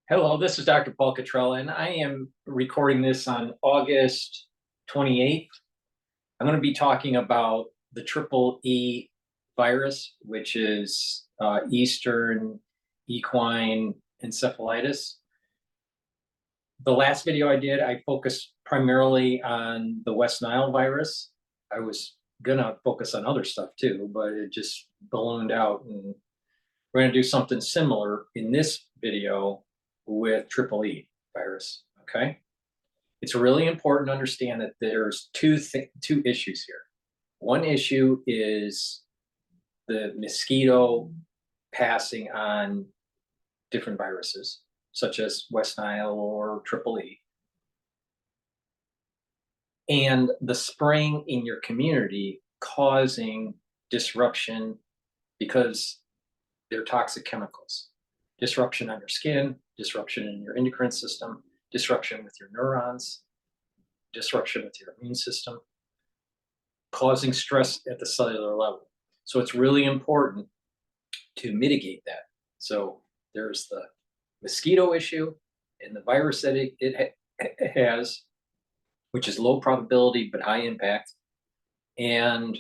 Hello, this is Dr. Paul Cottrell, and I am recording this on August 28th. I'm going to be talking about the triple E virus, which is Eastern Equine Encephalitis. The last video I did, I focused primarily on the West Nile virus. I was going to focus on other stuff too, but it just ballooned out, and we're going to do something similar in this video with triple E virus, okay? It's really important to understand that there's two issues here. One issue is the mosquito passing on different viruses, such as West Nile or triple E. And the spraying in your community causing disruption because they're toxic chemicals. Disruption on your skin, disruption in your endocrine system, disruption with your neurons, disruption with your immune system, causing stress at the cellular level. So it's really important to mitigate that. So there's the mosquito issue and the virus that it has, which is low probability but high impact, and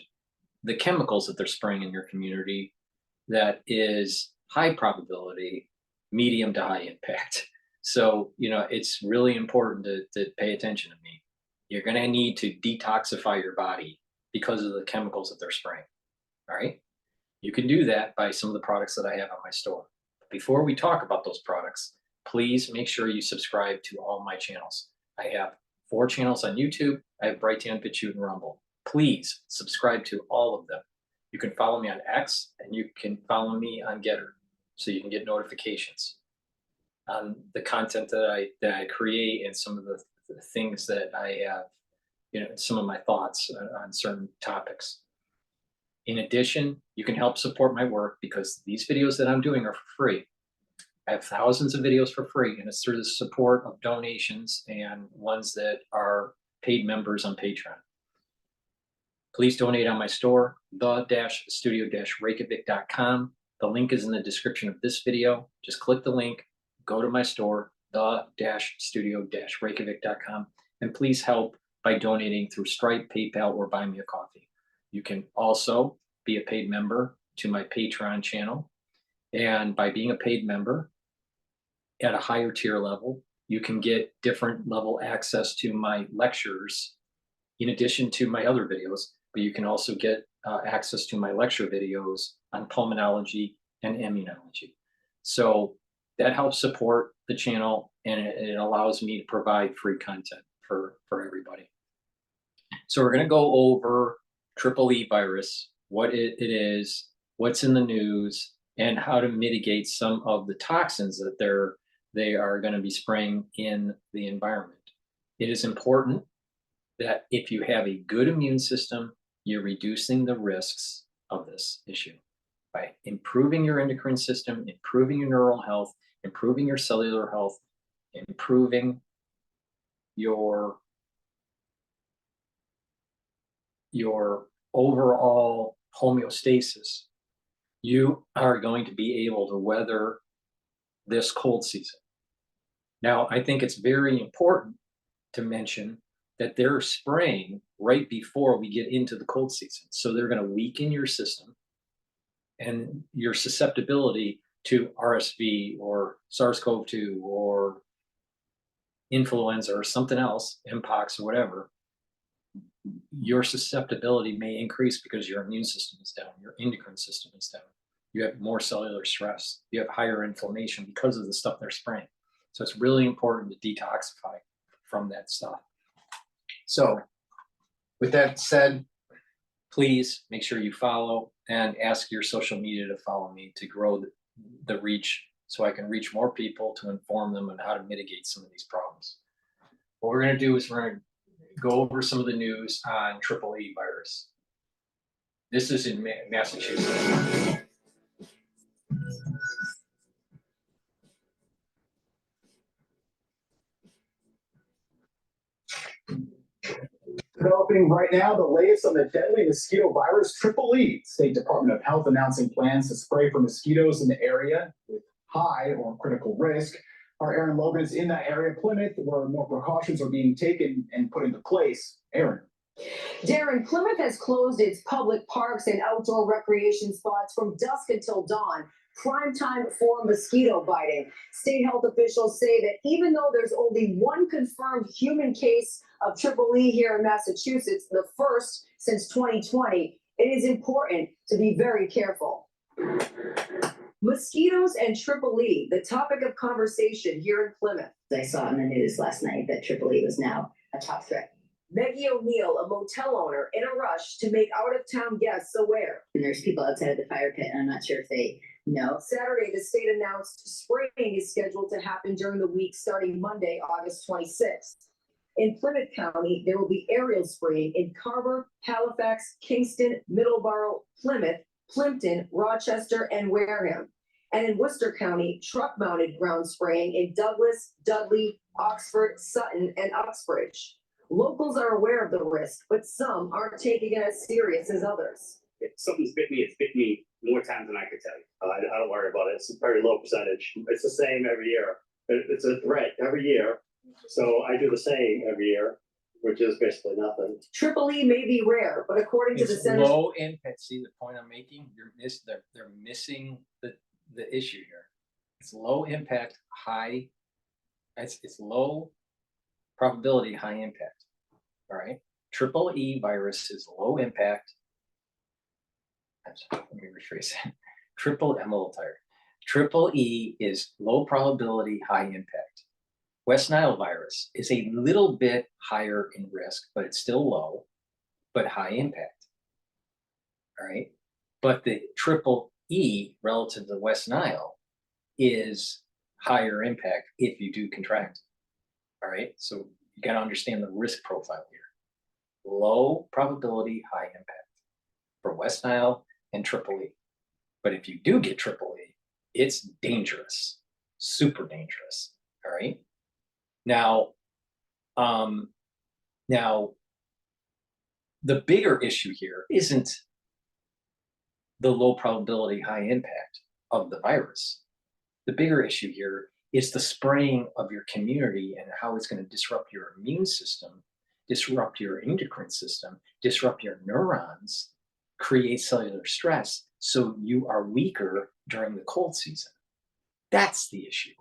the chemicals that they're spraying in your community that is high probability, medium to high impact. So, it's really important to pay attention to me. You're going to need to detoxify your body because of the chemicals that they're spraying. All right. You can do that by some of the products that I have on my store. Before we talk about those products, please make sure you subscribe to all my channels. I have 4 channels on YouTube. I have Brighteon, Bitchute, and Rumble. Please subscribe to all of them. You can follow me on X, and you can follow me on GETTR, so you can get notifications on the content that I create and some of the things that I have, some of my thoughts on certain topics. In addition, you can help support my work because these videos that I'm doing are for free. I have thousands of videos for free, and it's through the support of donations and ones that are paid members on Patreon. Please donate on my store, the-studio-reykjavik.com. The link is in the description of this video. Just click the link, go to my store, the-studio-reykjavik.com, and please help by donating through Stripe, PayPal, or Buy Me a Coffee. You can also be a paid member to my Patreon channel, and by being a paid member at a higher tier level, you can get different level access to my lectures in addition to my other videos. But you can also get access to my lecture videos on pulmonology and immunology. So that helps support the channel, and it allows me to provide free content for everybody. So we're going to go over triple E virus, what it is, what's in the news, and how to mitigate some of the toxins that they are going to be spraying in the environment. It is important that if you have a good immune system, you're reducing the risks of this issue by improving your endocrine system, improving your neural health, improving your cellular health, improving your overall homeostasis. You are going to be able to weather this cold season. Now, I think it's very important to mention that they're spraying right before we get into the cold season. So they're going to weaken your system and your susceptibility to RSV or SARS-CoV-2 or influenza or something else, Mpox or whatever. Your susceptibility may increase because your immune system is down, your endocrine system is down. You have more cellular stress. You have higher inflammation because of the stuff they're spraying. So it's really important to detoxify from that stuff. So with that said, please make sure you follow and ask your social media to follow me to grow the reach so I can reach more people to inform them on how to mitigate some of these problems. What we're going to do is we're going to go over some of the news on triple E virus. This is in Massachusetts. Developing right now, the latest on the deadly mosquito virus, triple E. State Department of Health announcing plans to spray for mosquitoes in the area with high or critical risk. Our Aaron Logan is in that area of Plymouth where more precautions are being taken and put into place. Aaron. Darren, Plymouth has closed its public parks and outdoor recreation spots from dusk until dawn, prime time for mosquito biting. State health officials say that even though there's only one confirmed human case of EEE here in Massachusetts, the first since 2020, it is important to be very careful. Mosquitoes and EEE, the topic of conversation here in Plymouth. I saw in the news last night that EEE was now a top threat. Maggie O'Neill, a motel owner, in a rush to make out-of-town guests aware. And there's people outside of the fire pit, and I'm not sure if they know. Saturday, the state announced spraying is scheduled to happen during the week starting Monday, August 26th. In Plymouth County, there will be aerial spraying in Carver, Halifax, Kingston, Middleborough, Plymouth, Plimpton, Rochester, and Wareham. And in Worcester County, truck-mounted ground spraying in Douglas, Dudley, Oxford, Sutton, and Uxbridge. Locals are aware of the risk, but some aren't taking it as serious as others. If something's bit me, it's bit me more times than I could tell you. I don't worry about it. It's a very low percentage. It's the same every year. It's a threat every year. So I do the same every year, which is basically nothing. EEE may be rare, but according to the It's Centers low impact. See the point I'm making? They're missing the issue here. It's low impact, high. It's low probability, high impact. All right. EEE virus is low impact. Let me rephrase that. I'm a little tired. EEE is low probability, high impact. West Nile virus is a little bit higher in risk, but it's still low, but high impact. All right. But the EEE relative to West Nile is higher impact if you do contract. All right. So you got to understand the risk profile here. Low probability, high impact for West Nile and EEE. But if you do get EEE, it's dangerous, super dangerous. All right. Now, the bigger issue here isn't the low probability, high impact of the virus. The bigger issue here is the spraying of your community and how it's going to disrupt your immune system, disrupt your endocrine system, disrupt your neurons, create cellular stress, so you are weaker during the cold season. That's the issue.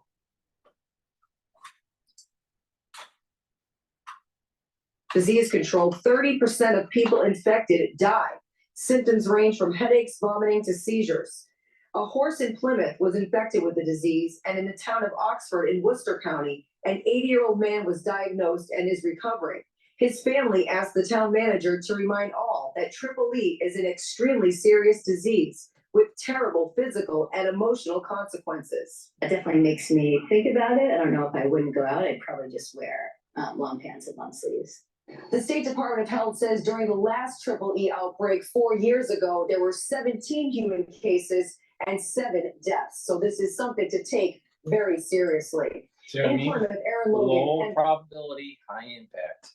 disease control, 30% of people infected die. Symptoms range from headaches, vomiting to seizures. A horse in Plymouth was infected with the disease, and in the town of Oxford in Worcester County, an 80-year-old man was diagnosed and is recovering. His family asked the town manager to remind all that EEE is an extremely serious disease with terrible physical and emotional consequences. That definitely makes me think about it. I don't know if I wouldn't go out. I'd probably just wear long pants and long sleeves. The State Department of Health says during the last EEE outbreak 4 years ago, there were 17 human cases and 7 deaths. So this is something to take very seriously. See what I mean? Plymouth, Aaron Logan, Low probability, high impact.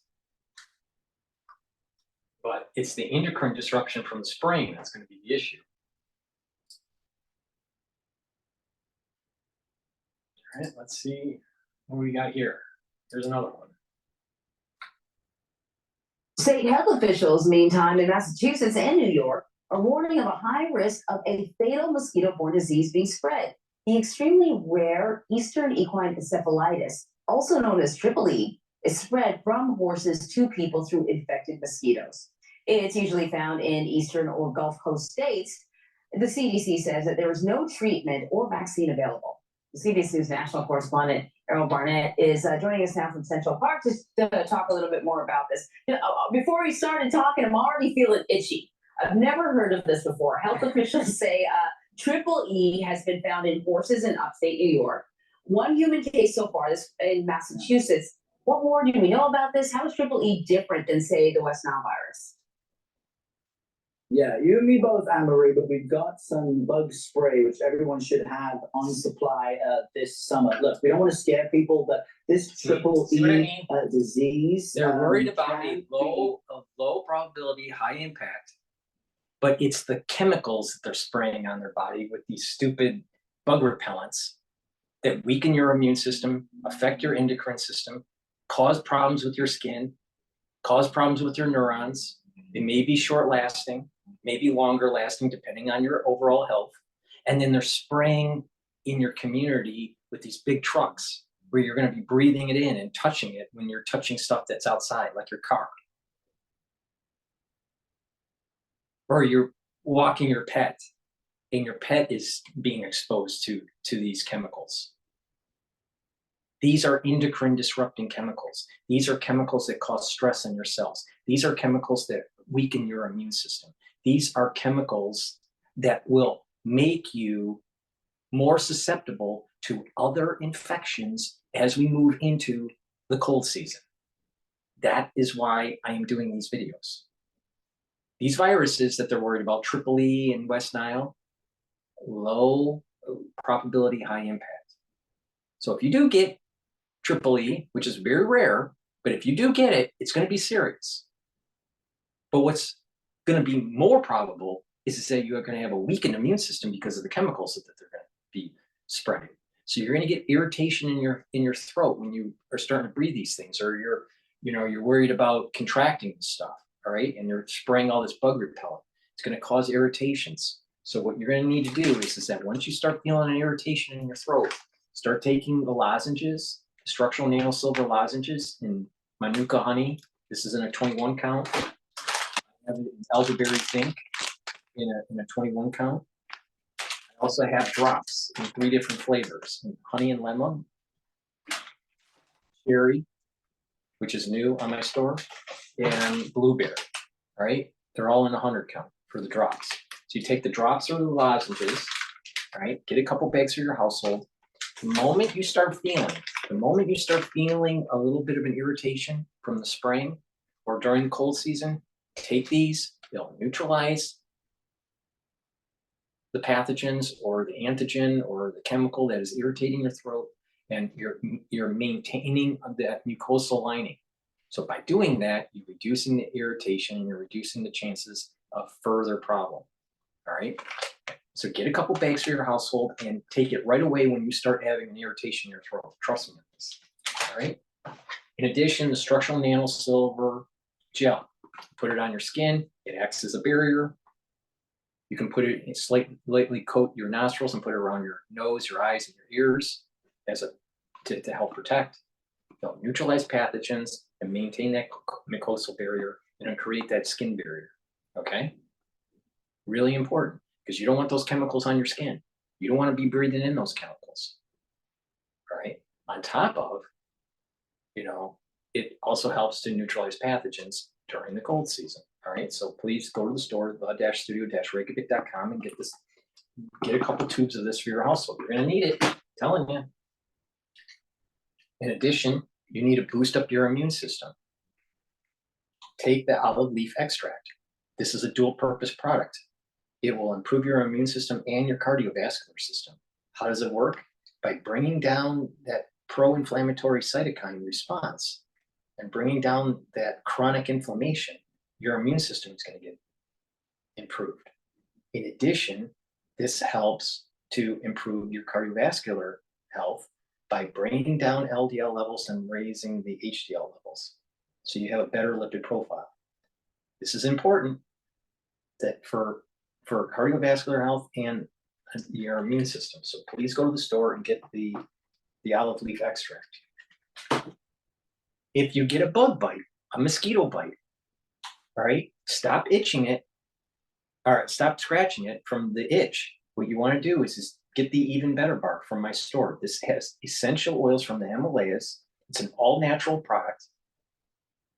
But it's the endocrine disruption from the spraying that's going to be the issue. All right, let's see what we got here. Here's another one. State health officials, meantime, in Massachusetts and New York, are warning of a high risk of a fatal mosquito-borne disease being spread. The extremely rare Eastern Equine Encephalitis, also known as EEE, is spread from horses to people through infected mosquitoes. It's usually found in eastern or Gulf Coast states. The CDC says that there is no treatment or vaccine available. The CBC's national correspondent, Errol Barnett, is joining us now from Central Park to talk a little bit more about this. Before we started talking, I'm already feeling itchy. I've never heard of this before. Health officials say EEE has been found in horses in upstate New York. 1 human case so far, this in Massachusetts. What more do we know about this? How is EEE different than, say, the West Nile virus? Yeah, you and me both, Anne-Marie, but we've got some bug spray, which everyone should have on supply this summer. Look, we don't want to scare people, but this EEE disease. They're worried about a low probability, high impact, but it's the chemicals that they're spraying on their body with these stupid bug repellents that weaken your immune system, affect your endocrine system, cause problems with your skin, cause problems with your neurons. They may be short lasting, maybe longer lasting, depending on your overall health. And then they're spraying in your community with these big trucks where you're going to be breathing it in and touching it when you're touching stuff that's outside, like your car. Or you're walking your pet and your pet is being exposed to these chemicals. These are endocrine disrupting chemicals. These are chemicals that cause stress in your cells. These are chemicals that weaken your immune system. These are chemicals that will make you more susceptible to other infections as we move into the cold season. That is why I am doing these videos. These viruses that they're worried about, EEE and West Nile, low probability, high impact. So if you do get EEE, which is very rare, but if you do get it, it's going to be serious. But what's going to be more probable is that you are going to have a weakened immune system because of the chemicals that they're going to be spreading. So you're going to get irritation in your throat when you are starting to breathe these things, or you're worried about contracting this stuff, all right? And you're spraying all this bug repellent. It's going to cause irritations. So what you're going to need to do is that once you start feeling an irritation in your throat, start taking the lozenges, structural nanosilver lozenges in Manuka honey. This is in a 21 count. I have elderberry zinc in a 21 count. I also have drops in 3 different flavors: honey and lemon, cherry, which is new on my store, and blueberry. All right, they're all in a 100 count for the drops. So you take the drops or the lozenges, all right, get a couple bags for your household. The moment you start feeling a little bit of an irritation from the spraying or during the cold season, take these. They'll neutralize the pathogens or the antigen or the chemical that is irritating your throat, and you're maintaining that mucosal lining. So by doing that, you're reducing the irritation and you're reducing the chances of further problem. All right. So get a couple bags for your household and take it right away when you start having an irritation in your throat. Trust me on this. All right. In addition, the structural nanosilver gel, put it on your skin. It acts as a barrier. You can put it in lightly coat your nostrils and put it around your nose, your eyes, and your ears to help protect. They'll neutralize pathogens and maintain that mucosal barrier and create that skin barrier. Okay. Really important, because you don't want those chemicals on your skin. You don't want to be breathing in those chemicals. All right. On top of, it also helps to neutralize pathogens during the cold season. All right. So please go to the store, the-studio-reykjavik.com, and get a couple tubes of this for your household. You're going to need it. I'm telling you. In addition, you need to boost up your immune system. Take the olive leaf extract. This is a dual purpose product. It will improve your immune system and your cardiovascular system. How does it work? By bringing down that pro-inflammatory cytokine response and bringing down that chronic inflammation, your immune system is going to get improved. In addition, this helps to improve your cardiovascular health by bringing down LDL levels and raising the HDL levels. So you have a better lipid profile. This is important that for cardiovascular health and your immune system. So please go to the store and get the olive leaf extract. If you get a bug bite, a mosquito bite, all right, stop itching it. All right, stop scratching it from the itch. What you want to do is get the Even Better bar from my store. This has essential oils from the Himalayas. It's an all-natural product.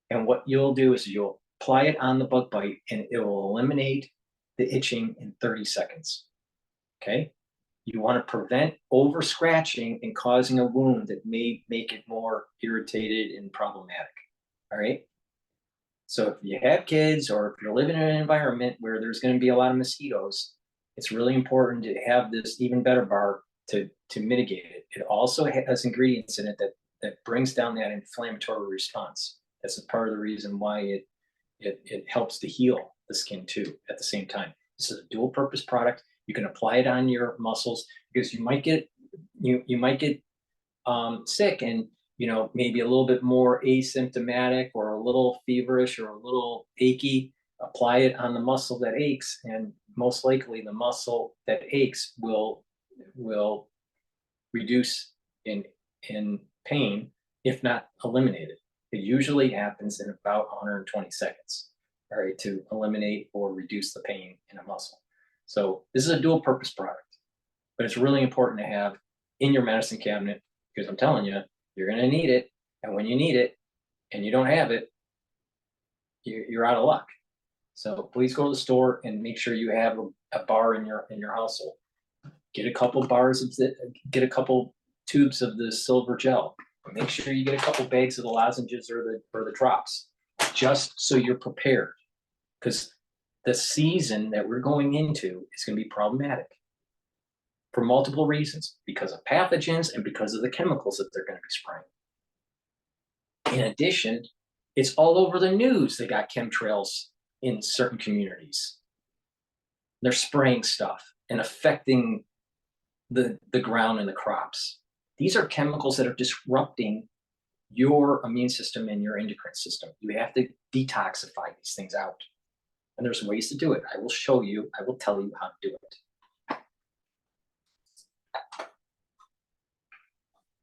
And what you'll do is you'll apply it on the bug bite and it will eliminate the itching in 30 seconds. Okay? You want to prevent over scratching and causing a wound that may make it more irritated and problematic. All right? So if you have kids or if you're living in an environment where there's going to be a lot of mosquitoes, it's really important to have this Even Better bar to mitigate it. It also has ingredients in it that brings down that inflammatory response. That's a part of the reason why it helps to heal the skin too at the same time. This is a dual purpose product. You can apply it on your muscles because you might get you might get sick and, you know, maybe a little bit more asymptomatic or a little feverish or a little achy. Apply it on the muscle that aches, and most likely the muscle that aches will reduce in pain, if not eliminate it. It usually happens in about 120 seconds, all right, to eliminate or reduce the pain in a muscle. So this is a dual purpose product, but it's really important to have in your medicine cabinet, because I'm telling you, you're going to need it. And when you need it and you don't have it, you're out of luck. So please go to the store and make sure you have a bar in your household. Get a couple bars of get a couple tubes of the silver gel. Make sure you get a couple bags of the lozenges or the drops, just so you're prepared. Because the season that we're going into is going to be problematic for multiple reasons, because of pathogens and because of the chemicals that they're going to be spraying. In addition, it's all over the news. They got chemtrails in certain communities. They're spraying stuff and affecting the ground and the crops. These are chemicals that are disrupting your immune system and your endocrine system. You have to detoxify these things out. And there's ways to do it. I will show you, I will tell you how to do it.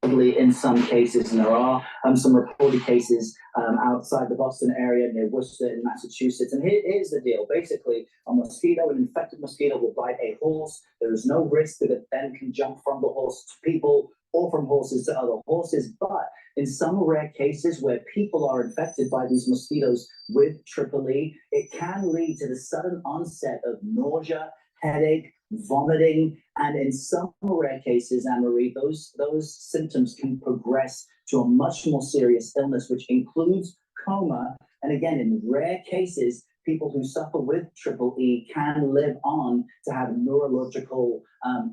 In some cases, and there are some reported cases outside the Boston area, near Worcester in Massachusetts. And here's the deal. Basically, a mosquito, an infected mosquito, will bite a horse. There is no risk that it then can jump from the horse to people or from horses to other horses. But in some rare cases where people are infected by these mosquitoes with EEE, it can lead to the sudden onset of nausea, headache, vomiting, and in some rare cases, Anne-Marie, those symptoms can progress to a much more serious illness, which includes coma. And again, in rare cases, people who suffer with EEE can live on to have neurological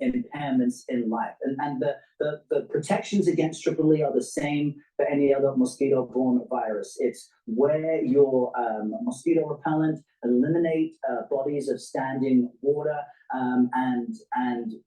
impairments in life. And the protections against EEE are the same for any other mosquito-borne virus. It's wear your mosquito repellent, eliminate bodies of standing water, and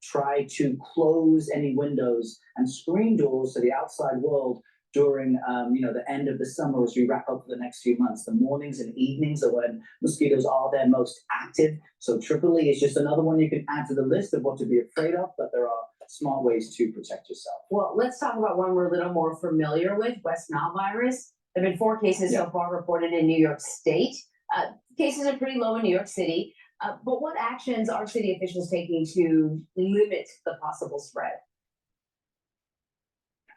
try to close any windows and screen doors to the outside world during the end of the summer as we wrap up for the next few months. The mornings and evenings are when mosquitoes are their most active. So EEE is just another one you can add to the list of what to be afraid of, but there are smart ways to protect yourself. Well, let's talk about one we're a little more familiar with, West Nile virus. There have been 4 cases so far reported in New York State. Cases are pretty low in New York City, but what actions are city officials taking to limit the possible spread?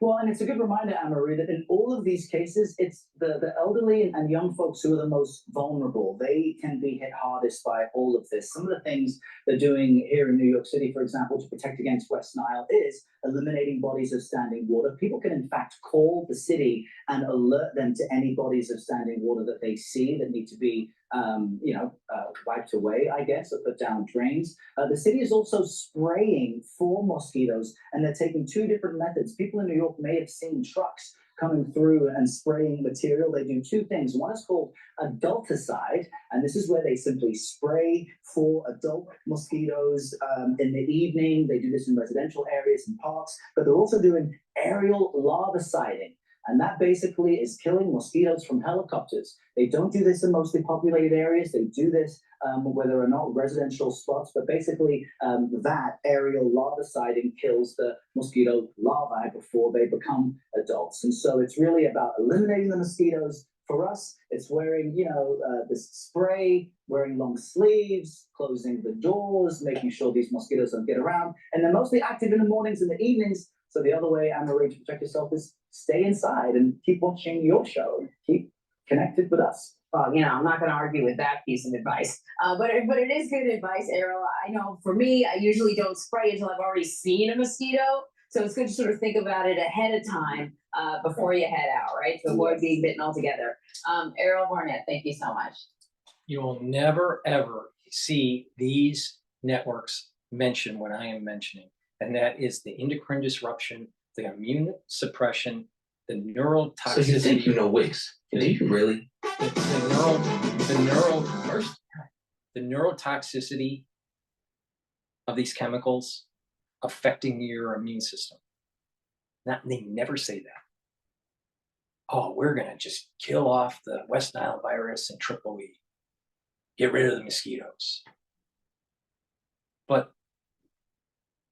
Well, and it's a good reminder, Anne-Marie, that in all of these cases, it's the elderly and young folks who are the most vulnerable. They can be hit hardest by all of this. Some of the things they're doing here in New York City, for example, to protect against West Nile is eliminating bodies of standing water. People can, in fact, call the city and alert them to any bodies of standing water that they see that need to be wiped away, I guess, or put down drains. The city is also spraying for mosquitoes, and they're taking 2 different methods. People in New York may have seen trucks coming through and spraying material. They do 2 things. One is called adulticide, and this is where they simply spray for adult mosquitoes in the evening. They do this in residential areas and parks, but they're also doing aerial larviciding. And that basically is killing mosquitoes from helicopters. They don't do this in mostly populated areas. They do this where there are not residential spots, but basically that aerial larviciding kills the mosquito larvae before they become adults. And so it's really about eliminating the mosquitoes. For us, it's wearing, this spray, wearing long sleeves, closing the doors, making sure these mosquitoes don't get around. And they're mostly active in the mornings and the evenings. So the other way, Anne-Marie, to protect yourself is stay inside and keep watching your show and keep connected with us. Well, I'm not going to argue with that piece of advice, but it is good advice, Errol. I know for me, I usually don't spray until I've already seen a mosquito. So it's good to sort of think about it ahead of time before you head out, right? To avoid being bitten altogether. Errol Barnett, thank you so much. You will never, ever see these networks mention what I am mentioning. And that is the endocrine disruption, the immune suppression, the neurotoxicity. So you think you know Wix? Do you really? The neurotoxicity of these chemicals affecting your immune system. They never say that. Oh, we're gonna just kill off the West Nile virus and triple E. Get rid of the mosquitoes. But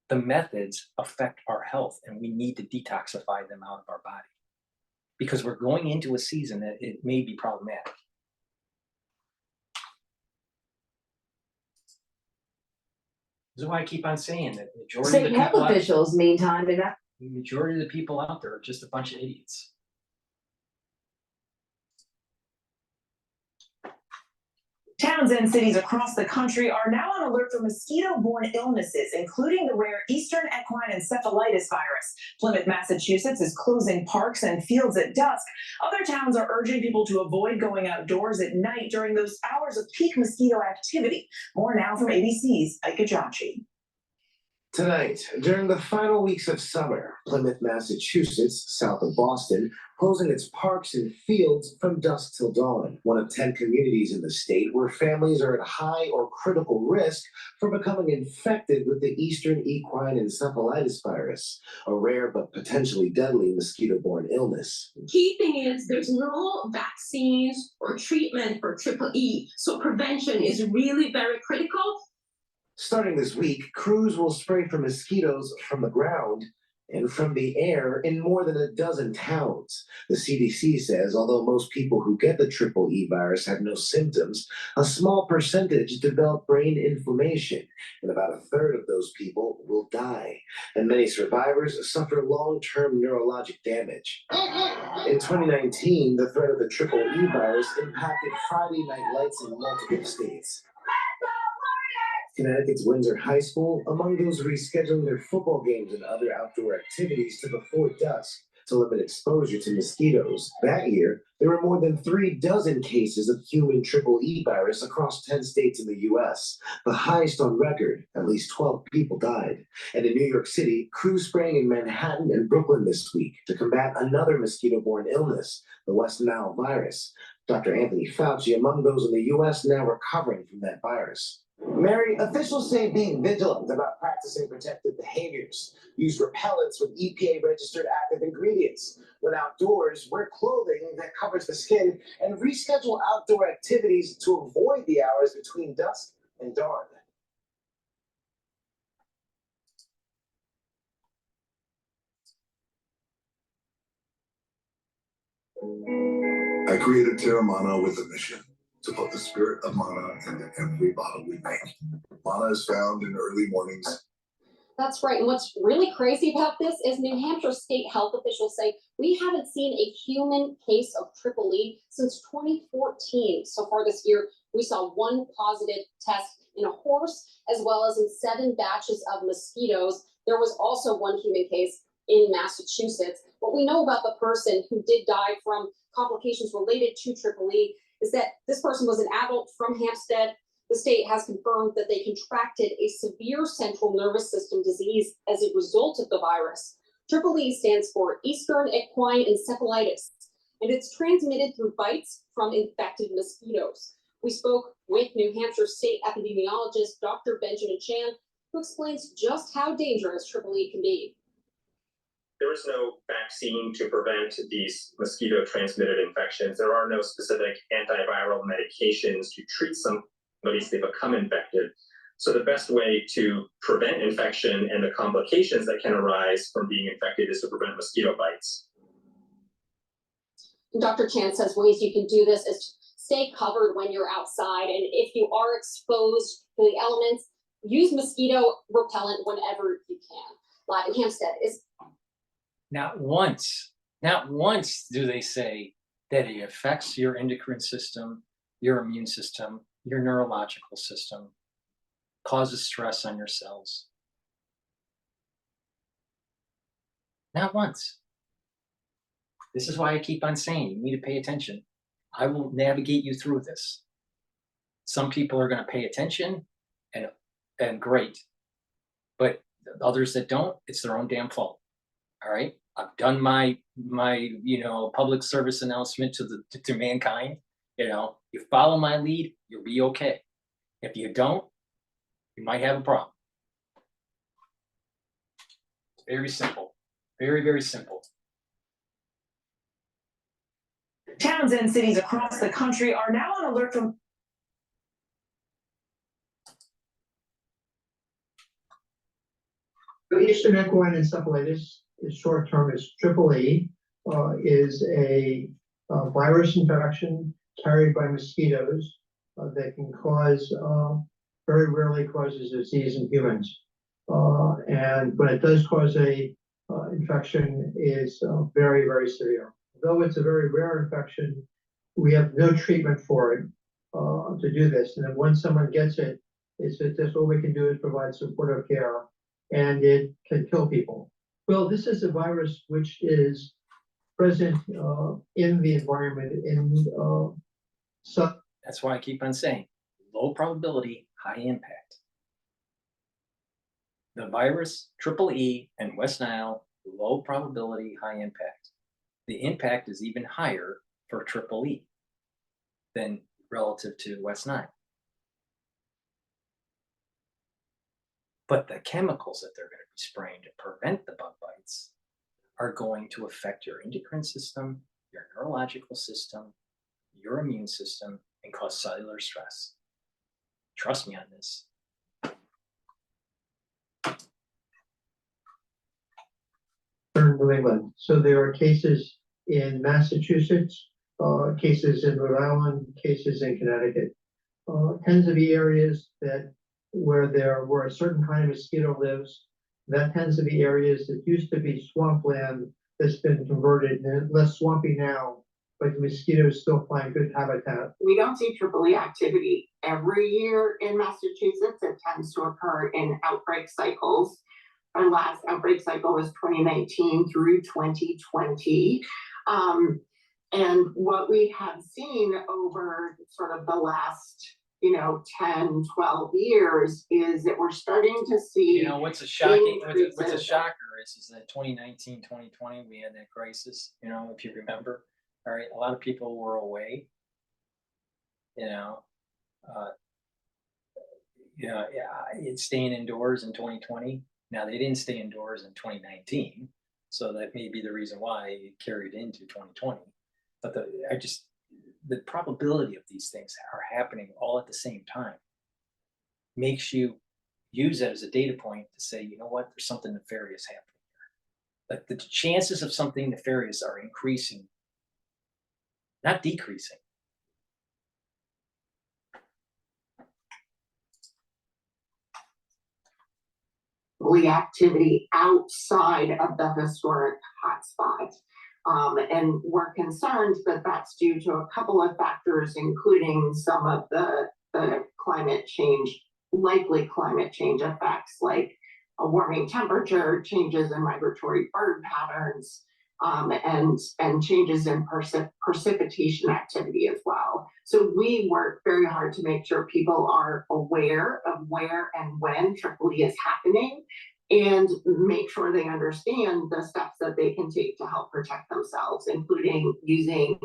the methods affect our health, and we need to detoxify them out of our body because we're going into a season that it may be problematic. This is why I keep on saying that the majority of State the health people officials, meantime, did not. the majority of the people out there are just a bunch of idiots. Towns and cities across the country are now on alert for mosquito-borne illnesses, including the rare Eastern Equine Encephalitis virus. Plymouth, Massachusetts is closing parks and fields at dusk. Other towns are urging people to avoid going outdoors at night during those hours of peak mosquito activity. More now from ABC's Bitchute. Tonight, during the final weeks of summer, Plymouth, Massachusetts, south of Boston, closing its parks and fields from dusk till dawn. One of 10 communities in the state where families are at high or critical risk for becoming infected with the Eastern Equine Encephalitis virus, a rare but potentially deadly mosquito-borne illness. Key thing is there's no vaccines or treatment for triple E, so prevention is really very critical. Starting this week, crews will spray for mosquitoes from the ground and from the air in more than a dozen towns. The CDC says although most people who get the triple E virus have no symptoms, a small percentage develop brain inflammation, and about a third of those people will die. And many survivors suffer long-term neurologic damage. In 2019, the threat of the triple E virus impacted Friday night lights in multiple states. Connecticut's Windsor High School among those rescheduling their football games and other outdoor activities to before dusk to limit exposure to mosquitoes. That year, there were more than 36 cases of human triple E virus across 10 states in the U.S., the highest on record. At least 12 people died. And in New York City, crews spraying in Manhattan and Brooklyn this week to combat another mosquito-borne illness, the West Nile virus. Dr. Anthony Fauci among those in the U.S. now recovering from that virus. Mary, officials say being vigilant about practicing protective behaviors. Use repellents with EPA-registered active ingredients. When outdoors, wear clothing that covers the skin and reschedule outdoor activities to avoid the hours between dusk and dawn. I created Terramana with a mission to put the spirit of mana into every bottle we make. Mana is found in early mornings. That's right. And what's really crazy about this is New Hampshire state health officials say we haven't seen a human case of triple E since 2014. So far this year, we saw one positive test in a horse, as well as in 7 batches of mosquitoes. There was also one human case in Massachusetts. What we know about the person who did die from complications related to triple E is that this person was an adult from Hampstead. The state has confirmed that they contracted a severe central nervous system disease as a result of the virus. Triple E stands for Eastern Equine Encephalitis, and it's transmitted through bites from infected mosquitoes. We spoke with New Hampshire state epidemiologist Dr. Brighteon Channel, who explains just how dangerous triple E can be. There is no vaccine to prevent these mosquito-transmitted infections. There are no specific antiviral medications to treat somebody if they become infected. So the best way to prevent infection and the complications that can arise from being infected is to prevent mosquito bites. Dr. Chan says ways you can do this is to stay covered when you're outside, and if you are exposed to the elements, use mosquito repellent whenever you can. Like in Hampstead is. Not once do they say that it affects your endocrine system, your immune system, your neurological system, causes stress on your cells. Not once. This is why I keep on saying you need to pay attention. I will navigate you through this. Some people are going to pay attention and great, but others that don't, it's their own damn fault. All right. I've done my public service announcement to mankind. You follow my lead, you'll be okay. If you don't, you might have a problem. Very simple. Very, very simple. Towns and cities across the country are now on alert from Eastern equine encephalitis is short term is EEE, is a virus infection carried by mosquitoes that can cause, very rarely causes disease in humans. And when it does cause a infection, is very, very severe. Though it's a very rare infection, we have no treatment for it to do this. And then once someone gets it, it's just all we can do is provide supportive care, and it can kill people. Well, this is a virus which is present in the environment That's why I keep on saying low probability, high impact. The virus, EEE and West Nile, low probability, high impact. The impact is even higher for EEE than relative to West Nile. But the chemicals that they're going to be spraying to prevent the bug bites are going to affect your endocrine system, your neurological system, your immune system, and cause cellular stress. Trust me on this. New England. So there are cases in Massachusetts, cases in Rhode Island, cases in Connecticut. Tends to be areas where a certain kind of mosquito lives. That tends to be areas that used to be swampland that's been converted, and less swampy now, but the mosquitoes still find good habitat. We don't see EEE activity every year in Massachusetts. It tends to occur in outbreak cycles. Our last outbreak cycle was 2019 through 2020. And what we have seen over sort of the last 10, 12 years is that we're starting to see. What's a shocking, what's a shocker is that 2019, 2020, we had that crisis, if you remember. All right, a lot of people were away, it's staying indoors in 2020. Now they didn't stay indoors in 2019, so that may be the reason why it carried into 2020. But the probability of these things are happening all at the same time makes you use that as a data point to say, you know what, there's something nefarious happening here. Like the chances of something nefarious are increasing, not decreasing. Activity outside of the historic hotspot. And we're concerned that that's due to a couple of factors, including some of the climate change, likely climate change effects, like a warming temperature, changes in migratory bird patterns, and changes in precipitation activity as well. So we work very hard to make sure people are aware of where and when EEE is happening, and make sure they understand the steps that they can take to help protect themselves, including using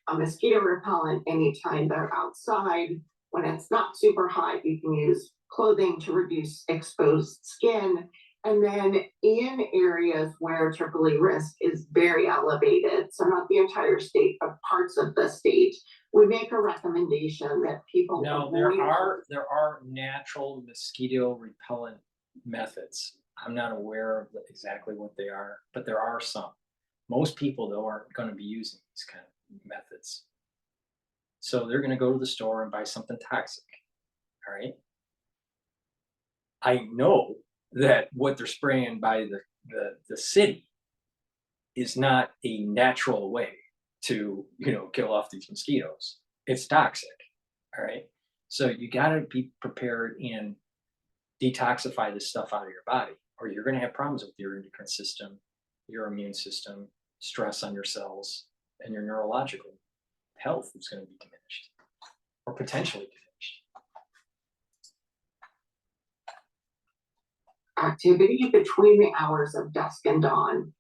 a mosquito repellent anytime they're outside. When it's not super hot, you can use clothing to reduce exposed skin. And then in areas where EEE risk is very elevated, so not the entire state, but parts of the state, we make a recommendation that people there are natural mosquito repellent methods. I'm not aware of exactly what they are, but there are some. Most people, though, aren't going to be using these kind of methods. So they're going to go to the store and buy something toxic. All right. I know that what they're spraying by the city is not a natural way to kill off these mosquitoes. It's toxic. All right. So you got to be prepared and detoxify this stuff out of your body, or you're going to have problems with your endocrine system, your immune system, stress on your cells, and your neurological health is going to be diminished or potentially diminished. Activity between the hours of dusk and dawn.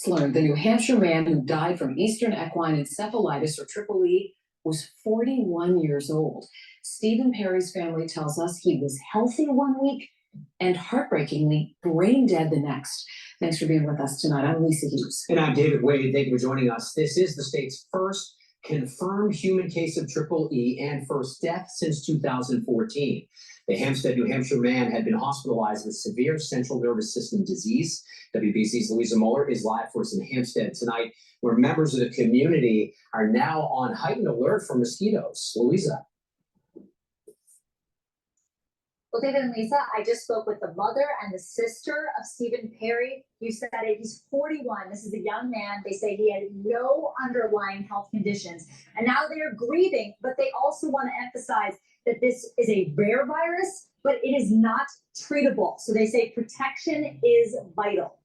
Learned the New Hampshire man who died from Eastern Equine Encephalitis, or EEE, was 41 years old. Stephen Perry's family tells us he was healthy one week and heartbreakingly brain dead the next. Thanks for being with us tonight. I'm Lisa Hughes. And I'm David Wade. Thank you for joining us. This is the state's first confirmed human case of EEE and first death since 2014. The Hampstead, New Hampshire man had been hospitalized with severe central nervous system disease. WBC's Louisa Mueller is live for us in Hampstead tonight, where members of the community are now on heightened alert for mosquitoes. Louisa. Well, David and Lisa, I just spoke with the mother and the sister of Stephen Perry. You said it. He's 41. This is a young man. They say he had no underlying health conditions. And now they're grieving, but they also want to emphasize that this is a rare virus, but it is not treatable. So they say protection is vital.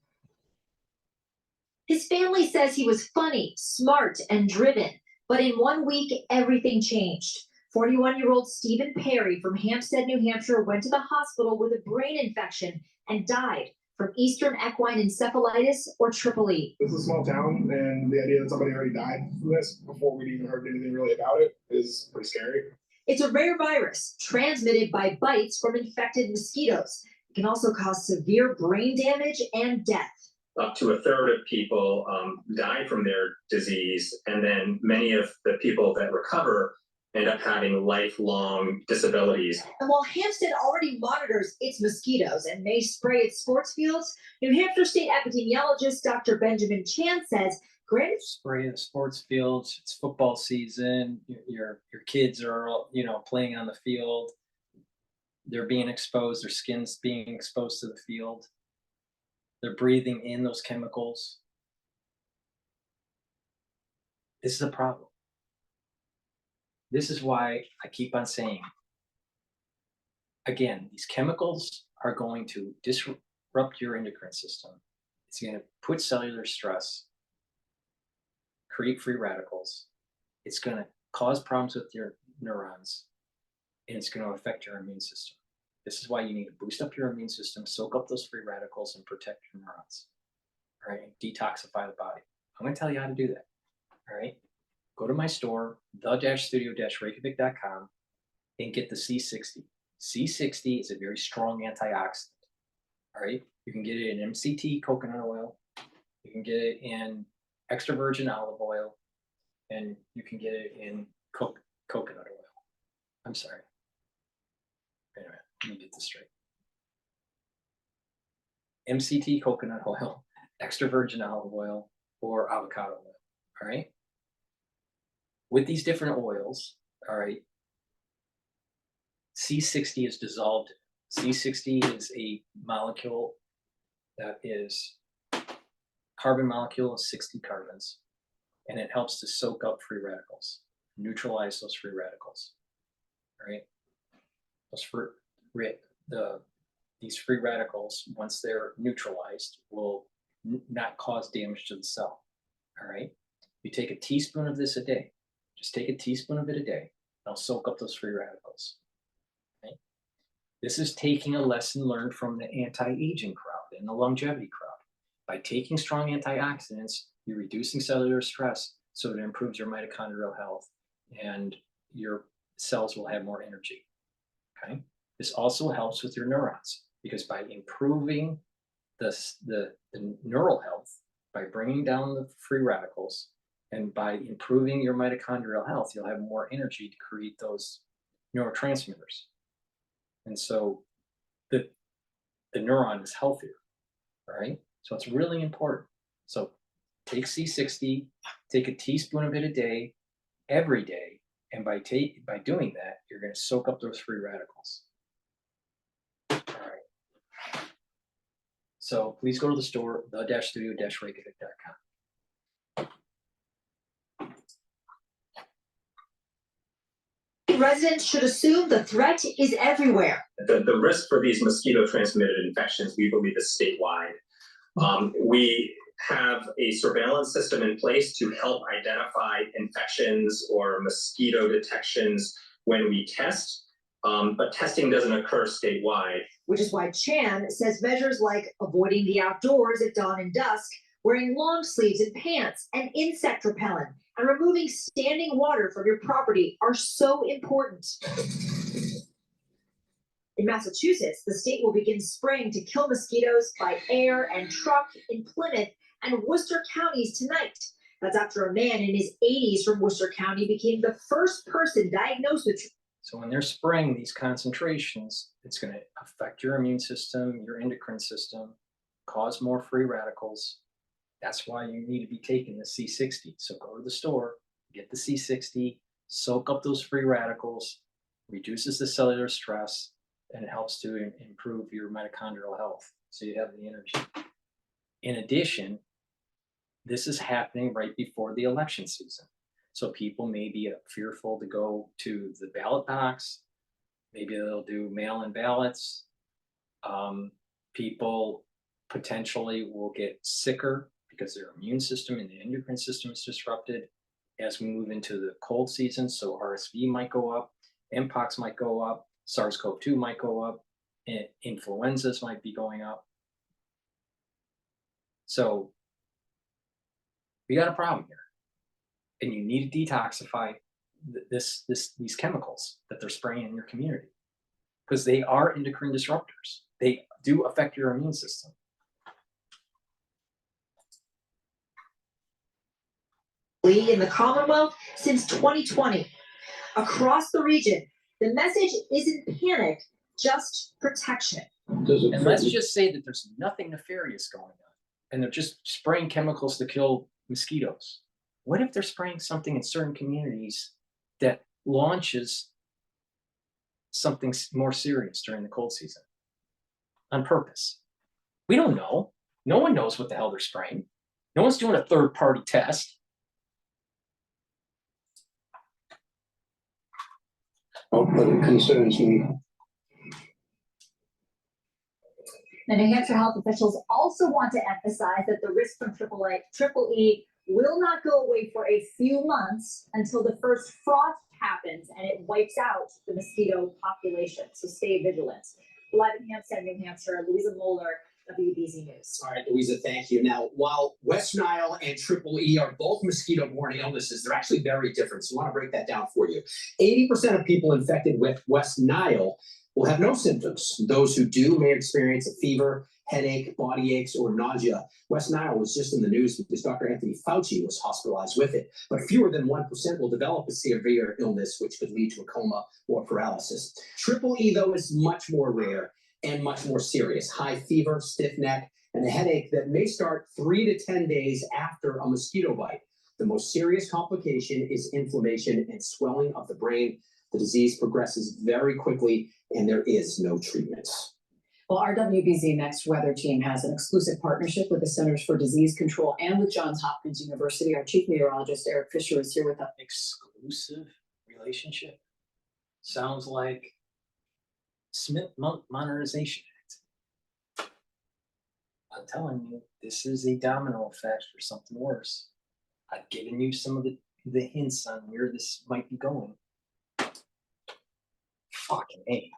His family says he was funny, smart, and driven. But in 1 week, everything changed. 41-year-old Stephen Perry from Hampstead, New Hampshire, went to the hospital with a brain infection and died from Eastern Equine Encephalitis, or EEE. This is a small town, and the idea that somebody already died from this before we'd even heard anything really about it is pretty scary. It's a rare virus transmitted by bites from infected mosquitoes. It can also cause severe brain damage and death. Up to a third of people die from their disease, and then many of the people that recover end up having lifelong disabilities. And while Hampstead already monitors its mosquitoes and may spray its sports fields, New Hampshire State epidemiologist Dr. Benjamin Chan says granted spray the sports fields, it's football season, your kids are, playing on the field, they're being exposed, their skin's being exposed to the field, they're breathing in those chemicals. This is a problem. This is why I keep on saying, again, these chemicals are going to disrupt your endocrine system. It's going to put cellular stress, create free radicals. It's going to cause problems with your neurons, and it's going to affect your immune system. This is why you need to boost up your immune system, soak up those free radicals, and protect your neurons. All right, and detoxify the body. I'm going to tell you how to do that. All right. Go to my store, the-studio-reykjavik.com, and get the C60. C60 is a very strong antioxidant. All right, you can get it in MCT coconut oil, you can get it in extra virgin olive oil, and you can get it in coconut oil. I'm sorry. Wait a minute, let me get this straight. MCT coconut oil, extra virgin olive oil, or avocado oil. All right. With these different oils, all right, C60 is dissolved. C60 is a molecule that is carbon molecule of 60 carbons, and it helps to soak up free radicals, neutralize those free radicals. All right, these free radicals, once they're neutralized, will not cause damage to the cell. All right, you take a teaspoon of this a day. Just take a teaspoon of it a day. It'll soak up those free radicals. Okay? This is taking a lesson learned from the anti-aging crowd and the longevity crowd. By taking strong antioxidants, you're reducing cellular stress, so it improves your mitochondrial health, and your cells will have more energy. Okay? This also helps with your neurons, because by improving the neural health, by bringing down the free radicals, and by improving your mitochondrial health, you'll have more energy to create those neurotransmitters. And so the neuron is healthier, all right? So it's really important. So take C60, take a teaspoon of it a day, every day, and by doing that, you're going to soak up those free radicals. All right. So please go to the store, the-studio-reykjavik.com. Residents should assume the threat is everywhere. The risk for these mosquito-transmitted infections, we believe, is statewide. We have a surveillance system in place to help identify infections or mosquito detections when we test, but testing doesn't occur statewide. Which is why Chan says measures like avoiding the outdoors at dawn and dusk wearing long sleeves and pants, and insect repellent, and removing standing water from your property are so important. In Massachusetts, the state will begin spraying to kill mosquitoes by air and truck in Plymouth and Worcester counties tonight. That's after a man in his 80s from Worcester County became the first person diagnosed with. So when they're spraying these concentrations, it's going to affect your immune system, your endocrine system, cause more free radicals. That's why you need to be taking the C60. So go to the store, get the C60, soak up those free radicals, reduces the cellular stress, and it helps to improve your mitochondrial health. So you have the energy. In addition, this is happening right before the election season. So people may be fearful to go to the ballot box. Maybe they'll do mail-in ballots. People potentially will get sicker because their immune system and the endocrine system is disrupted as we move into the cold season. So RSV might go up, Mpox might go up, SARS-CoV-2 might go up, and influenzas might be going up. So we got a problem here, and you need to detoxify these chemicals that they're spraying in your community because they are endocrine disruptors. They do affect your immune system. In the Commonwealth since 2020. Across the region, the message isn't panic, just protection. And let's just say that there's nothing nefarious going on, and they're just spraying chemicals to kill mosquitoes. What if they're spraying something in certain communities that launches something more serious during the cold season on purpose? We don't know. No one knows what the hell they're spraying. No one's doing a third-party test. But it concerns me. The New Hampshire health officials also want to emphasize that the risk from triple E will not go away for a few months until the first frost happens and it wipes out the mosquito population. So stay vigilant. Live in Hampstead, New Hampshire, Louisa Moeller, WBZ News. All right, Louisa, thank you. Now, while West Nile and Triple E are both mosquito-borne illnesses, they're actually very different. So I want to break that down for you. 80% of people infected with West Nile will have no symptoms. Those who do may experience a fever, headache, body aches, or nausea. West Nile was just in the news because Dr. Anthony Fauci was hospitalized with it. But fewer than 1% will develop a severe illness, which could lead to a coma or paralysis. Triple E, though, is much more rare and much more serious. High fever, stiff neck, and a headache that may start 3 to 10 days after a mosquito bite. The most serious complication is inflammation and swelling of the brain. The disease progresses very quickly, and there is no treatment. Well, our WBZ Next Weather team has an exclusive partnership with the Centers for Disease Control and with Johns Hopkins University. Our chief meteorologist, Eric Fisher, is here with us. Exclusive relationship? Sounds like Smith Modernization Act. I'm telling you, this is a domino effect for something worse. I've given you some of the hints on where this might be going. Fucking A.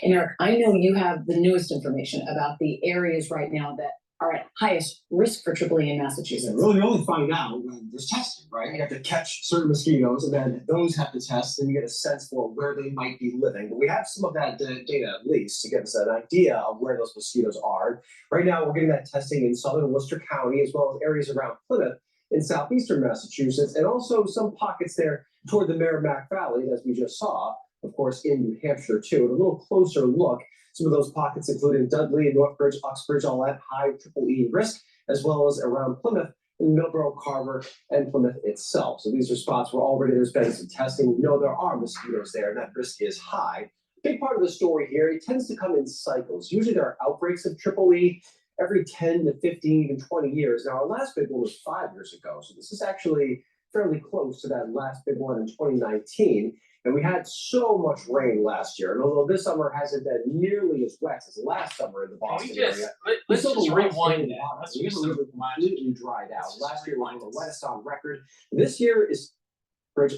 And Eric, I know you have the newest information about the areas right now that are at highest risk for Triple E in Massachusetts. Really, you only find out when there's testing, right? You have to catch certain mosquitoes, and then those have to test, and you get a sense for where they might be living. But we have some of that data, at least, to give us an idea of where those mosquitoes are. Right now, we're getting that testing in southern Worcester County, as well as areas around Plymouth in southeastern Massachusetts, and also some pockets there toward the Merrimack Valley, as we just saw, of course, in New Hampshire, too. And a little closer look, some of those pockets, including Dudley, Northbridge, Uxbridge, all at high Triple E risk, as well as around Plymouth, in Middleborough, Carver, and Plymouth itself. So these are spots where already there's been some testing. We know there are mosquitoes there, and that risk is high. Big part of the story here, it tends to come in cycles. Usually there are outbreaks of Triple E every 10 to 15, even 20 years. Now, our last big one was 5 years ago, so this is actually fairly close to that last big one in 2019. And we had so much rain last year. And although this summer hasn't been nearly as wet as last summer in the Boston area, let's just rewind that. Let's just completely dried out. Last year was one of the wettest on record. This year is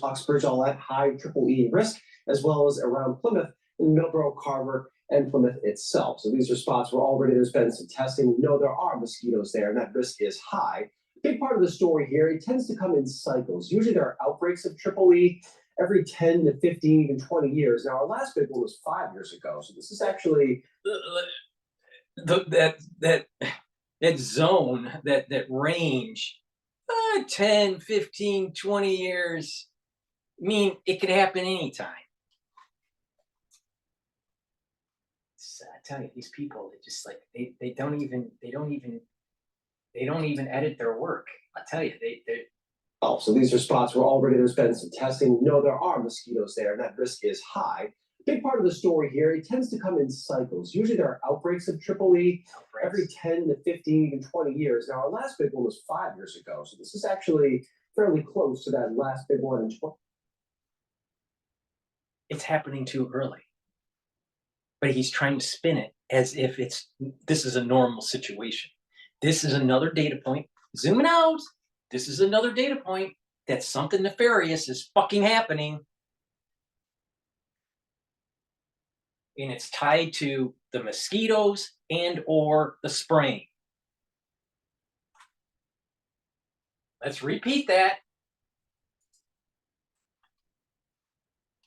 Uxbridge, all at high Triple E risk, as well as around Plymouth, in Middleborough, Carver, and Plymouth itself. So these are spots where already there's been some testing. We know there are mosquitoes there, and that risk is high. Big part of the story here, it tends to come in cycles. Usually there are outbreaks of EEE every 10 to 15, even 20 years. Now, our last big one was 5 years ago. So this is actually that zone, that range, 10, 15, 20 years. I mean, it could happen anytime. I tell you, these people, they just like they don't even edit their work. I tell you, they Oh, so these are spots where already there's been some testing. We know there are mosquitoes there, and that risk is high. Big part of the story here, it tends to come in cycles. Usually there are outbreaks of EEE every 10 to 15, even 20 years. Now, our last big one was 5 years ago. So this is actually fairly close to that last big one in 20. It's happening too early. But he's trying to spin it as if this is a normal situation. This is another data point. Zooming out, this is another data point that something nefarious is fucking happening. And it's tied to the mosquitoes and or the spraying. Let's repeat that.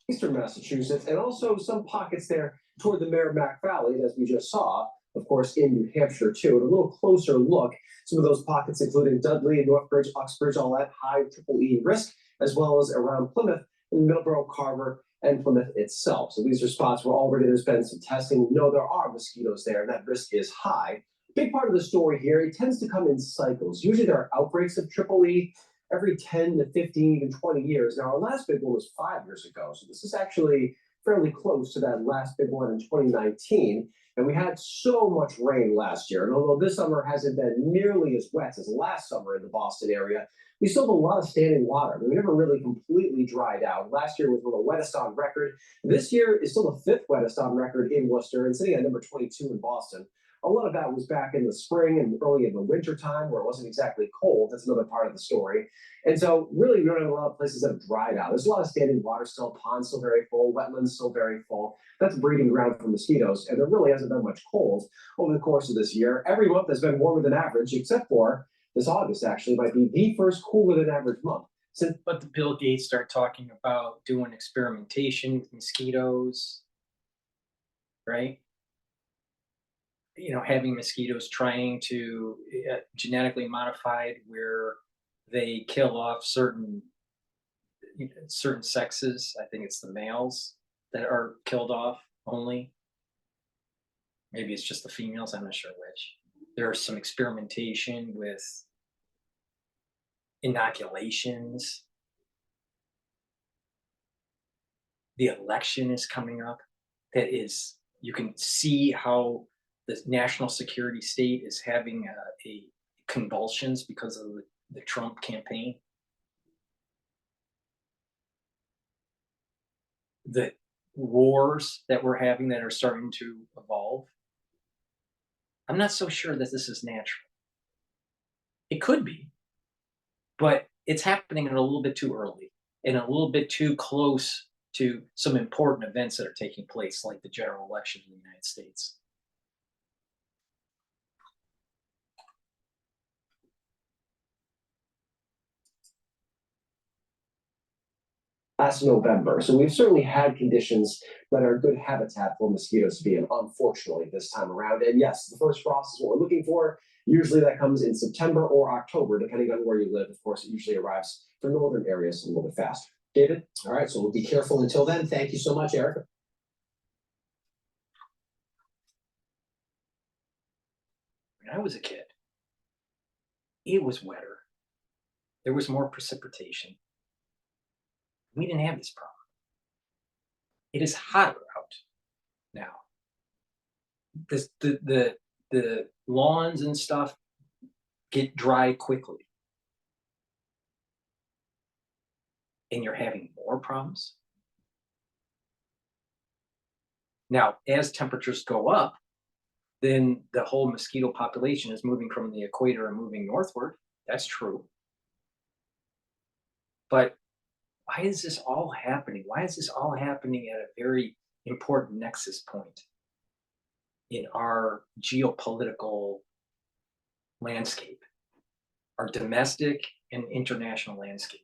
Eastern Massachusetts, and also some pockets there toward the Merrimack Valley, as we just saw, of course, in New Hampshire too. And a little closer look, some of those pockets, including Dudley and Northbridge, Uxbridge, all that high EEE risk, as well as around Plymouth, and Middleborough, Carver, and Plymouth itself. So these are spots where already there's been some testing. We know there are mosquitoes there, and that risk is high. Big part of the story here, it tends to come in cycles. Usually there are outbreaks of EEE every 10 to 15, even 20 years. Now, our last big one was 5 years ago. So this is actually fairly close to that last big one in 2019. And we had so much rain last year. And although this summer hasn't been nearly as wet as last summer in the Boston area, we still have a lot of standing water. I mean, we never really completely dried out. Last year was one of the wettest on record. This year is still the 5th wettest on record in Worcester and sitting at number 22 in Boston. A lot of that was back in the spring and early in the winter time where it wasn't exactly cold. That's another part of the story. And so really, we don't have a lot of places that have dried out. There's a lot of standing water still, ponds still very full, wetlands still very full. That's breeding ground for mosquitoes. And there really hasn't been much cold over the course of this year. Every month has been warmer than average, except for this August actually might be the first cooler than average month. But the Bill Gates start talking about doing experimentation with mosquitoes, right? You know, having mosquitoes trying to genetically modified where they kill off certain sexes. I think it's the males that are killed off only. Maybe it's just the females. I'm not sure which. There's some experimentation with inoculations. The election is coming up. That is, you can see how the national security state is having a convulsions because of the Trump campaign. The wars that we're having that are starting to evolve. I'm not so sure that this is natural. It could be, but it's happening a little bit too early and a little bit too close to some important events that are taking place, like the general election in the United States. Last November. So we've certainly had conditions that are good habitat for mosquitoes to be in, unfortunately, this time around. And yes, the first frost is what we're looking for. Usually that comes in September or October, depending on where you live. Of course, it usually arrives for northern areas a little bit faster. David? All right, so we'll be careful until then. Thank you so much, Erica. When I was a kid, it was wetter. There was more precipitation. We didn't have this problem. It is hotter out now. The lawns and stuff get dry quickly. And you're having more problems. Now, as temperatures go up, then the whole mosquito population is moving from the equator and moving northward. That's true. But why is this all happening? Why is this all happening at a very important nexus point? in our geopolitical landscape, our domestic and international landscape.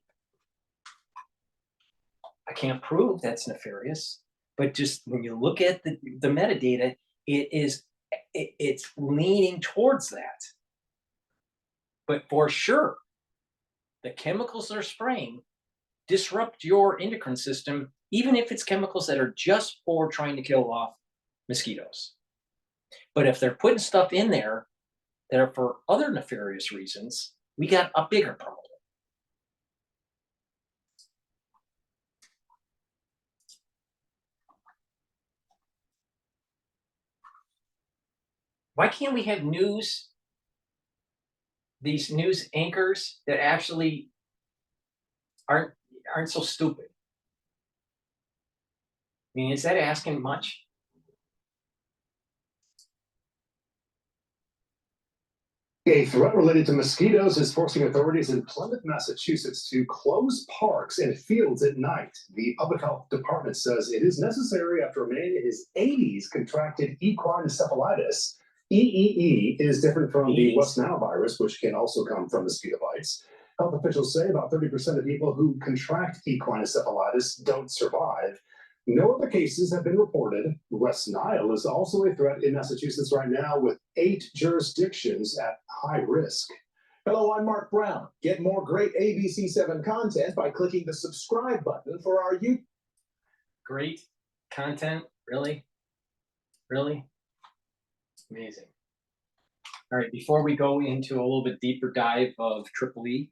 I can't prove that's nefarious, but just when you look at the metadata, it's leaning towards that. But for sure, the chemicals they're spraying disrupt your endocrine system, even if it's chemicals that are just for trying to kill off mosquitoes. But if they're putting stuff in there that are for other nefarious reasons, we got a bigger problem. Why can't we have these news anchors that actually aren't so stupid? I mean, is that asking much? A threat related to mosquitoes is forcing authorities in Plymouth, Massachusetts to close parks and fields at night. The public health department says it is necessary after a man in his 80s contracted equine encephalitis. EEE is different from the West Nile virus, which can also come from mosquito bites. Health officials say about 30% of people who contract equine encephalitis don't survive. No other cases have been reported. West Nile is also a threat in Massachusetts right now, with 8 jurisdictions at high risk. Hello, I'm Mark Brown. Get more great ABC7 content by clicking the subscribe button for our YouTube. Great content, really? Really? Amazing. All right, before we go into a little bit deeper dive of EEE,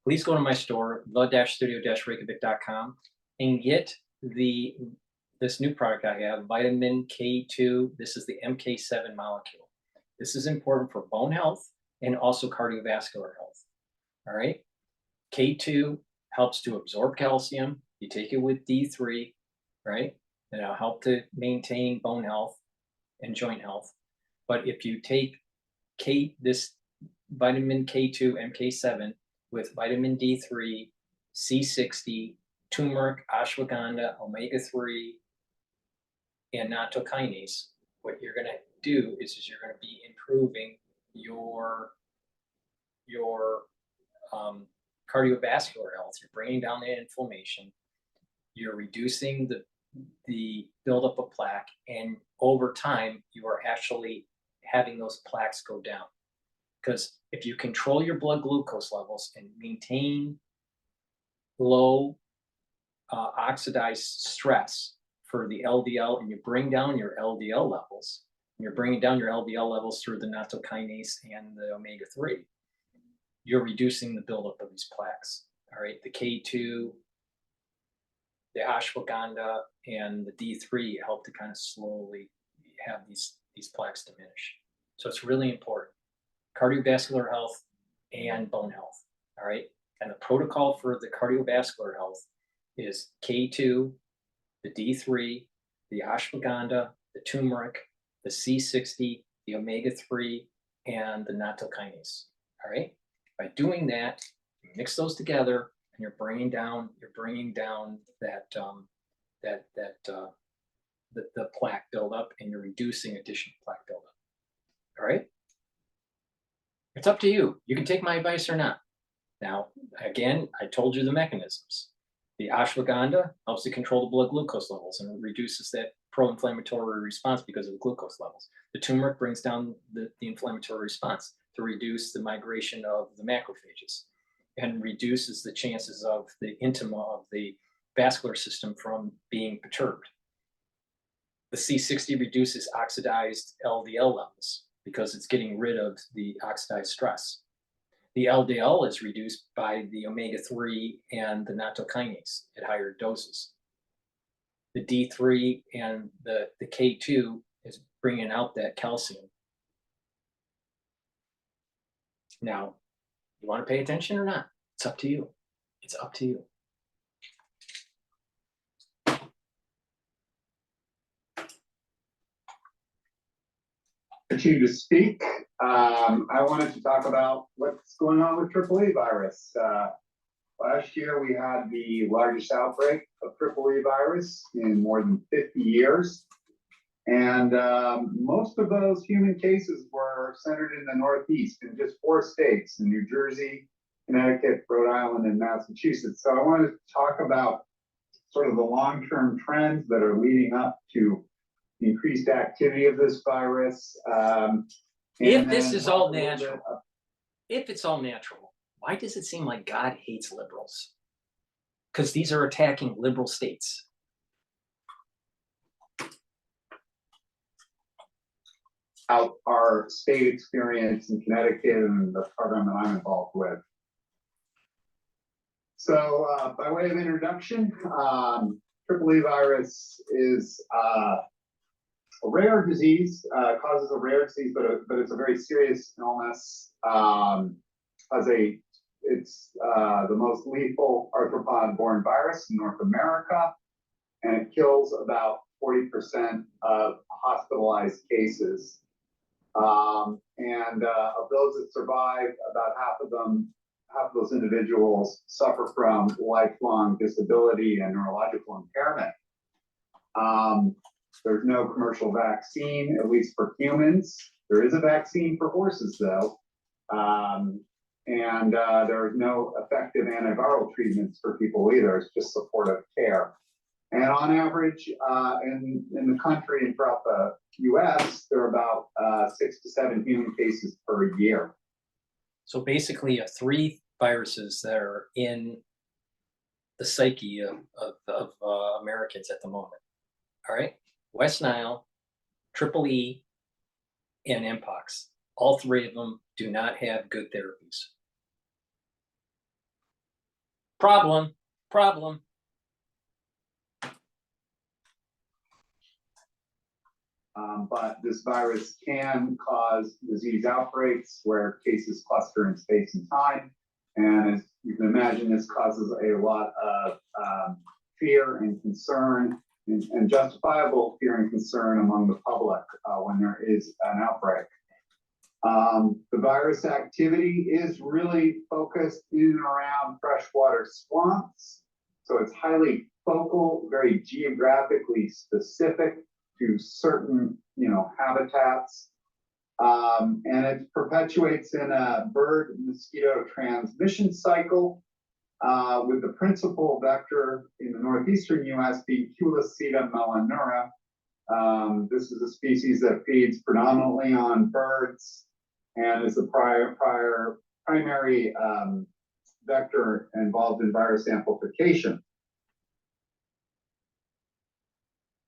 please go to my store, the-studio-reykjavik.com, and get this new product I have, vitamin K2. This is the MK7 molecule. This is important for bone health and also cardiovascular health. All right. K2 helps to absorb calcium. You take it with D3, right? And it'll help to maintain bone health and joint health. But if you take this vitamin K2, MK7 with vitamin D3, C60, turmeric, ashwagandha, omega-3, and nattokinase, what you're going to do is you're going to be improving your cardiovascular health. You're bringing down the inflammation. You're reducing the buildup of plaque, and over time, you are actually having those plaques go down. Because if you control your blood glucose levels and maintain low oxidized stress for the LDL, and you bring down your LDL levels, and you're bringing down your LDL levels through the nattokinase and the omega-3, you're reducing the buildup of these plaques. All right, the K2, the ashwagandha, and the D3 help to kind of slowly have these plaques diminish. So it's really important. Cardiovascular health and bone health. All right, and the protocol for the cardiovascular health is K2, the D3, the ashwagandha, the turmeric, the C60, the omega-3, and the nattokinase. All right. By doing that, you mix those together, and you're bringing down the plaque buildup, and you're reducing additional plaque buildup. All right. It's up to you. You can take my advice or not. Now, again, I told you the mechanisms. The ashwagandha helps to control the blood glucose levels and reduces that pro-inflammatory response because of the glucose levels. The turmeric brings down the inflammatory response to reduce the migration of the macrophages and reduces the chances of the intima of the vascular system from being perturbed. The C60 reduces oxidized LDL levels because it's getting rid of the oxidized stress. The LDL is reduced by the omega-3 and the nattokinase at higher doses. The D3 and the K2 is bringing out that calcium. Now, you want to pay attention or not? It's up to you. It's up to you. To speak. I wanted to talk about what's going on with EEE virus. Last year, we had the largest outbreak of EEE virus in more than 50 years. And most of those human cases were centered in the Northeast in just 4 states, in New Jersey, Connecticut, Rhode Island, and Massachusetts. So I wanted to talk about sort of the long-term trends that are leading up to the increased activity of this virus. If this is all natural, if it's all natural, why does it seem like God hates liberals? Because these are attacking liberal states. Out our state experience in Connecticut and the program that I'm involved with. So by way of introduction, EEE virus is a rare disease, causes a rare disease, but it's a very serious illness. It's the most lethal arthropod-borne virus in North America, and it kills about 40% of hospitalized cases. And of those that survive, about half of those individuals suffer from lifelong disability and neurological impairment. There's no commercial vaccine, at least for humans. There is a vaccine for horses, though. And there are no effective antiviral treatments for people either. It's just supportive care. And on average, in the country and throughout the US, there are about 6 to 7 human cases per year. So basically, you have 3 viruses that are in the psyche of Americans at the moment. All right, West Nile, EEE, and Mpox. All 3 of them do not have good therapies. Problem. But this virus can cause disease outbreaks where cases cluster in space and time. And as you can imagine, this causes a lot of fear and concern, and justifiable fear and concern among the public when there is an outbreak. The virus activity is really focused in and around freshwater swamps. So it's highly focal, very geographically specific to certain, habitats. And it perpetuates in a bird-mosquito transmission cycle, with the principal vector in the northeastern U.S. being Culicida melanura. This is a species that feeds predominantly on birds and is the primary vector involved in virus amplification.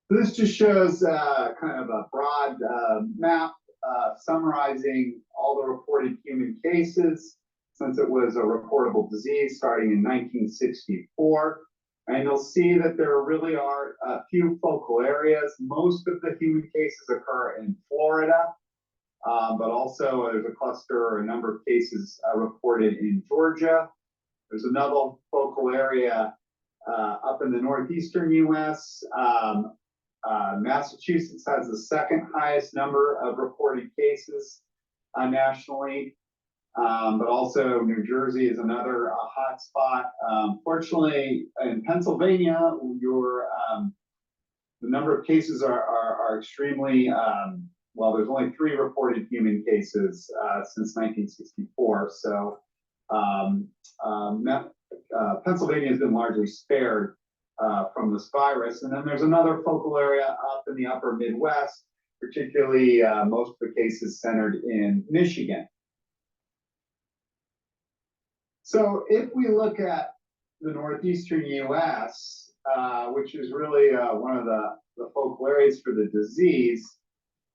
This just shows kind of a broad map summarizing all the reported human cases since it was a reportable disease starting in 1964. And you'll see that there really are a few focal areas. Most of the human cases occur in Florida, but also there's a cluster or a number of cases reported in Georgia. There's another focal area up in the northeastern U.S. Massachusetts has the 2nd highest number of reported cases nationally, but also New Jersey is another hot spot. Fortunately, in Pennsylvania, the number of cases are extremely, well, there's only 3 reported human cases since 1964. So Pennsylvania has been largely spared from this virus. And then there's another focal area up in the upper Midwest, particularly most of the cases centered in Michigan. So if we look at the northeastern U.S., which is really one of the focal areas for the disease,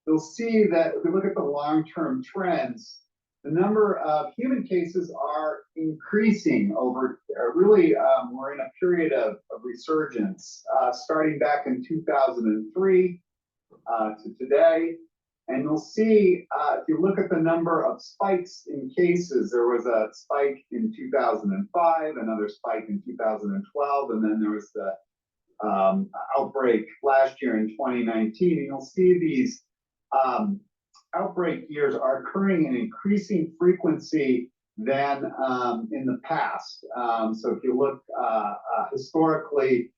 you'll see that if we look at the long-term trends, the number of human cases are increasing over, we're in a period of resurgence, starting back in 2003 to today. And you'll see, if you look at the number of spikes in cases, there was a spike in 2005, another spike in 2012, and then there was the outbreak last year in 2019. And you'll see these outbreak years are occurring in increasing frequency than in the past. So if you look historically,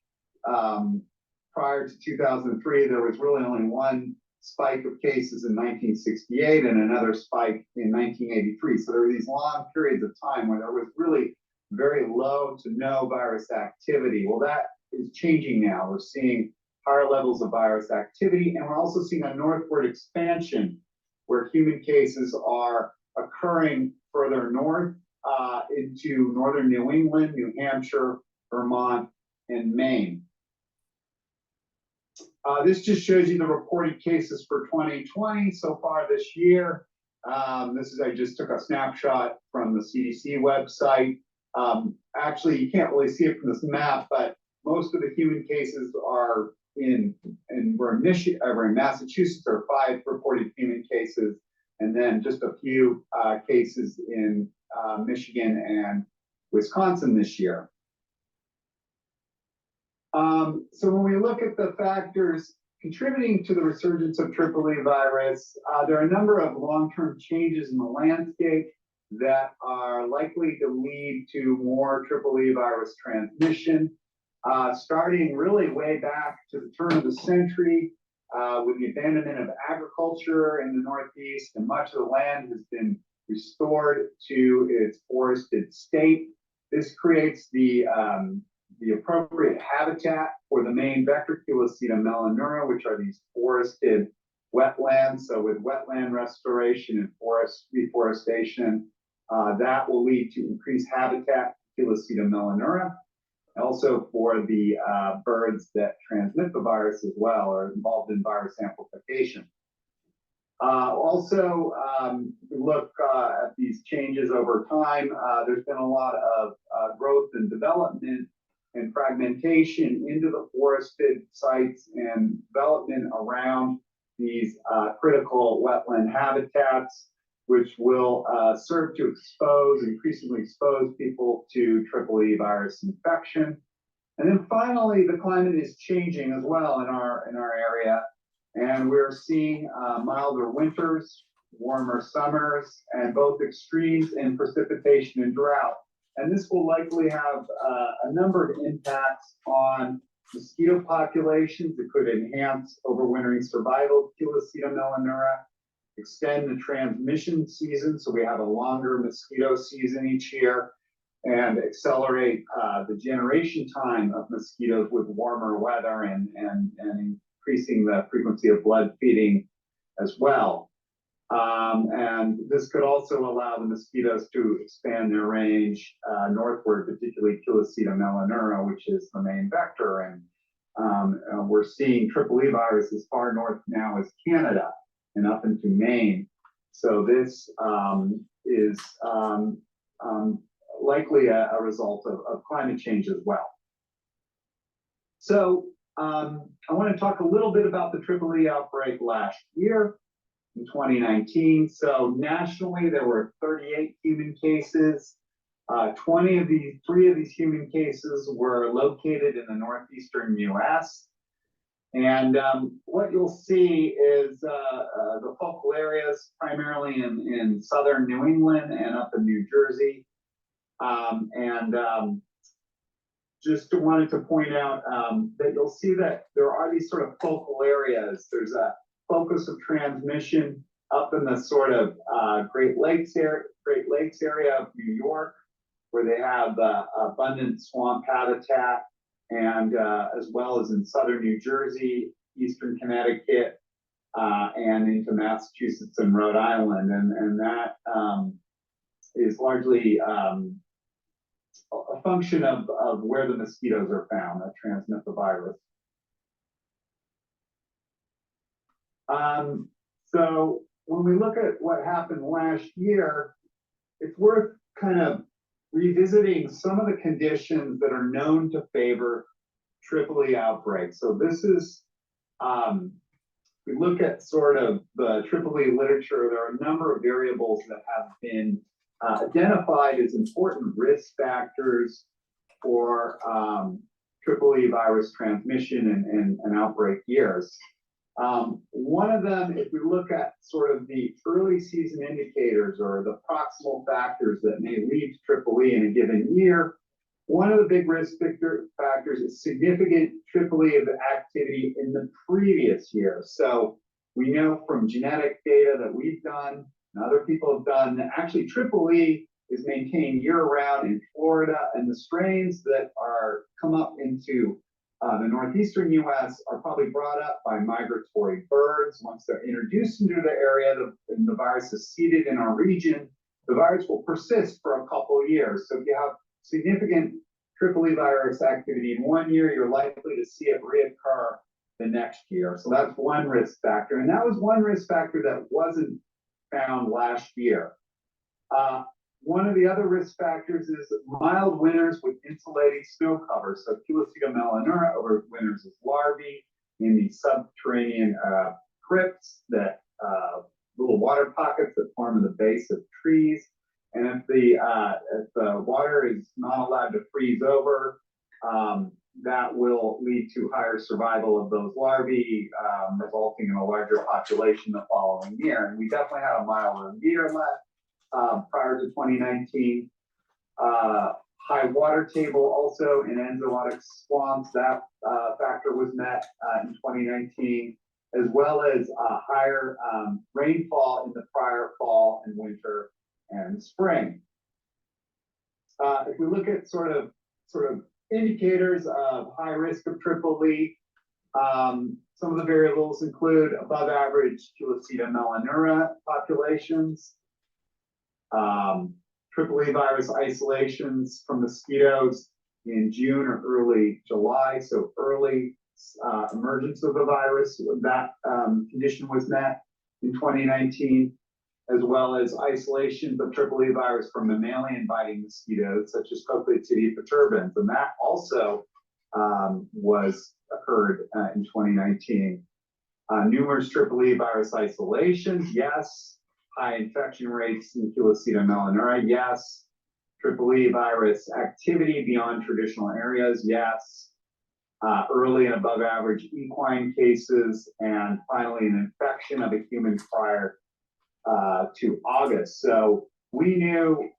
prior to 2003, there was really only one spike of cases in 1968 and another spike in 1983. So there were these long periods of time where there was really very low to no virus activity. Well, that is changing now. We're seeing higher levels of virus activity, and we're also seeing a northward expansion where human cases are occurring further north into northern New England, New Hampshire, Vermont, and Maine. This just shows you the reported cases for 2020 so far this year. I just took a snapshot from the CDC website. Actually, you can't really see it from this map, but most of the human cases are we're in Massachusetts. There are 5 reported human cases, and then just a few cases in Michigan and Wisconsin this year. So when we look at the factors contributing to the resurgence of EEE virus, there are a number of long-term changes in the landscape that are likely to lead to more EEE virus transmission, starting really way back to the turn of the century with the abandonment of agriculture in the Northeast, and much of the land has been restored to its forested state. This creates the appropriate habitat for the main vector Culicida melanura, which are these forested wetlands. So with wetland restoration and forest reforestation, that will lead to increased habitat for Culicida melanura. Also for the birds that transmit the virus as well, are involved in virus amplification. Also, we look at these changes over time. There's been a lot of growth and development and fragmentation into the forested sites and development around these critical wetland habitats, which will serve to increasingly expose people to EEE virus infection. And then finally, the climate is changing as well in our area, and we're seeing milder winters, warmer summers, and both extremes in precipitation and drought. And this will likely have a number of impacts on mosquito populations. It could enhance overwintering survival of Culicida melanura, extend the transmission season, so we have a longer mosquito season each year, and accelerate the generation time of mosquitoes with warmer weather and increasing the frequency of blood feeding as well. And this could also allow the mosquitoes to expand their range northward, particularly Culicida melanura, which is the main vector. And we're seeing EEE virus as far north now as Canada and up into Maine. So this is likely a result of climate change as well. So I want to talk a little bit about the EEE outbreak last year in 2019. So nationally, there were 38 human cases. 3 of these human cases were located in the northeastern US. And what you'll see is the focal areas primarily in southern New England and up in New Jersey. Just wanted to point out that you'll see that there are these sort of focal areas. There's a focus of transmission up in the sort of Great Lakes area of New York, where they have abundant swamp habitat, and as well as in southern New Jersey, eastern Connecticut, and into Massachusetts and Rhode Island. And that is largely a function of where the mosquitoes are found that transmit the virus. So when we look at what happened last year, it's worth kind of revisiting some of the conditions that are known to favor EEE outbreaks. So this is, we look at sort of the EEE literature, there are a number of variables that have been identified as important risk factors for EEE virus transmission and outbreak years. One of them, if we look at sort of the early season indicators or the proximal factors that may lead to EEE in a given year, One of the big risk factors is significant EEE of activity in the previous year. So we know from genetic data that we've done and other people have done that actually EEE is maintained year-round in Florida, and the strains that are come up into the northeastern U.S. are probably brought up by migratory birds. Once they're introduced into the area and the virus is seeded in our region, the virus will persist for a couple of years. So if you have significant EEE virus activity in 1 year, you're likely to see it reoccur the next year. So that's one risk factor. And that was one risk factor that wasn't found last year. One of the other risk factors is mild winters with insulating snow cover. So Culicida melanura overwinters as larvae in these subterranean crypts, that little water pockets that form in the base of trees. And if the water is not allowed to freeze over, that will lead to higher survival of those larvae, resulting in a larger population the following year. And we definitely had a milder year prior to 2019. High water table also in enzotic swamps, that factor was met in 2019, as well as higher rainfall in the prior fall and winter and spring. If we look at sort of indicators of high risk of EEE, some of the variables include above average Culicida melanura populations, EEE virus isolations from mosquitoes in June or early July, so early emergence of the virus. That condition was met in 2019, as well as isolations of EEE virus from mammalian biting mosquitoes, such as Cochleatidia perturbans, and that also occurred in 2019. Numerous EEE virus isolations, yes. High infection rates in Culicida melanura, yes. EEE virus activity beyond traditional areas, yes. Early and above average equine cases, and finally an infection of a human prior to August. So we knew.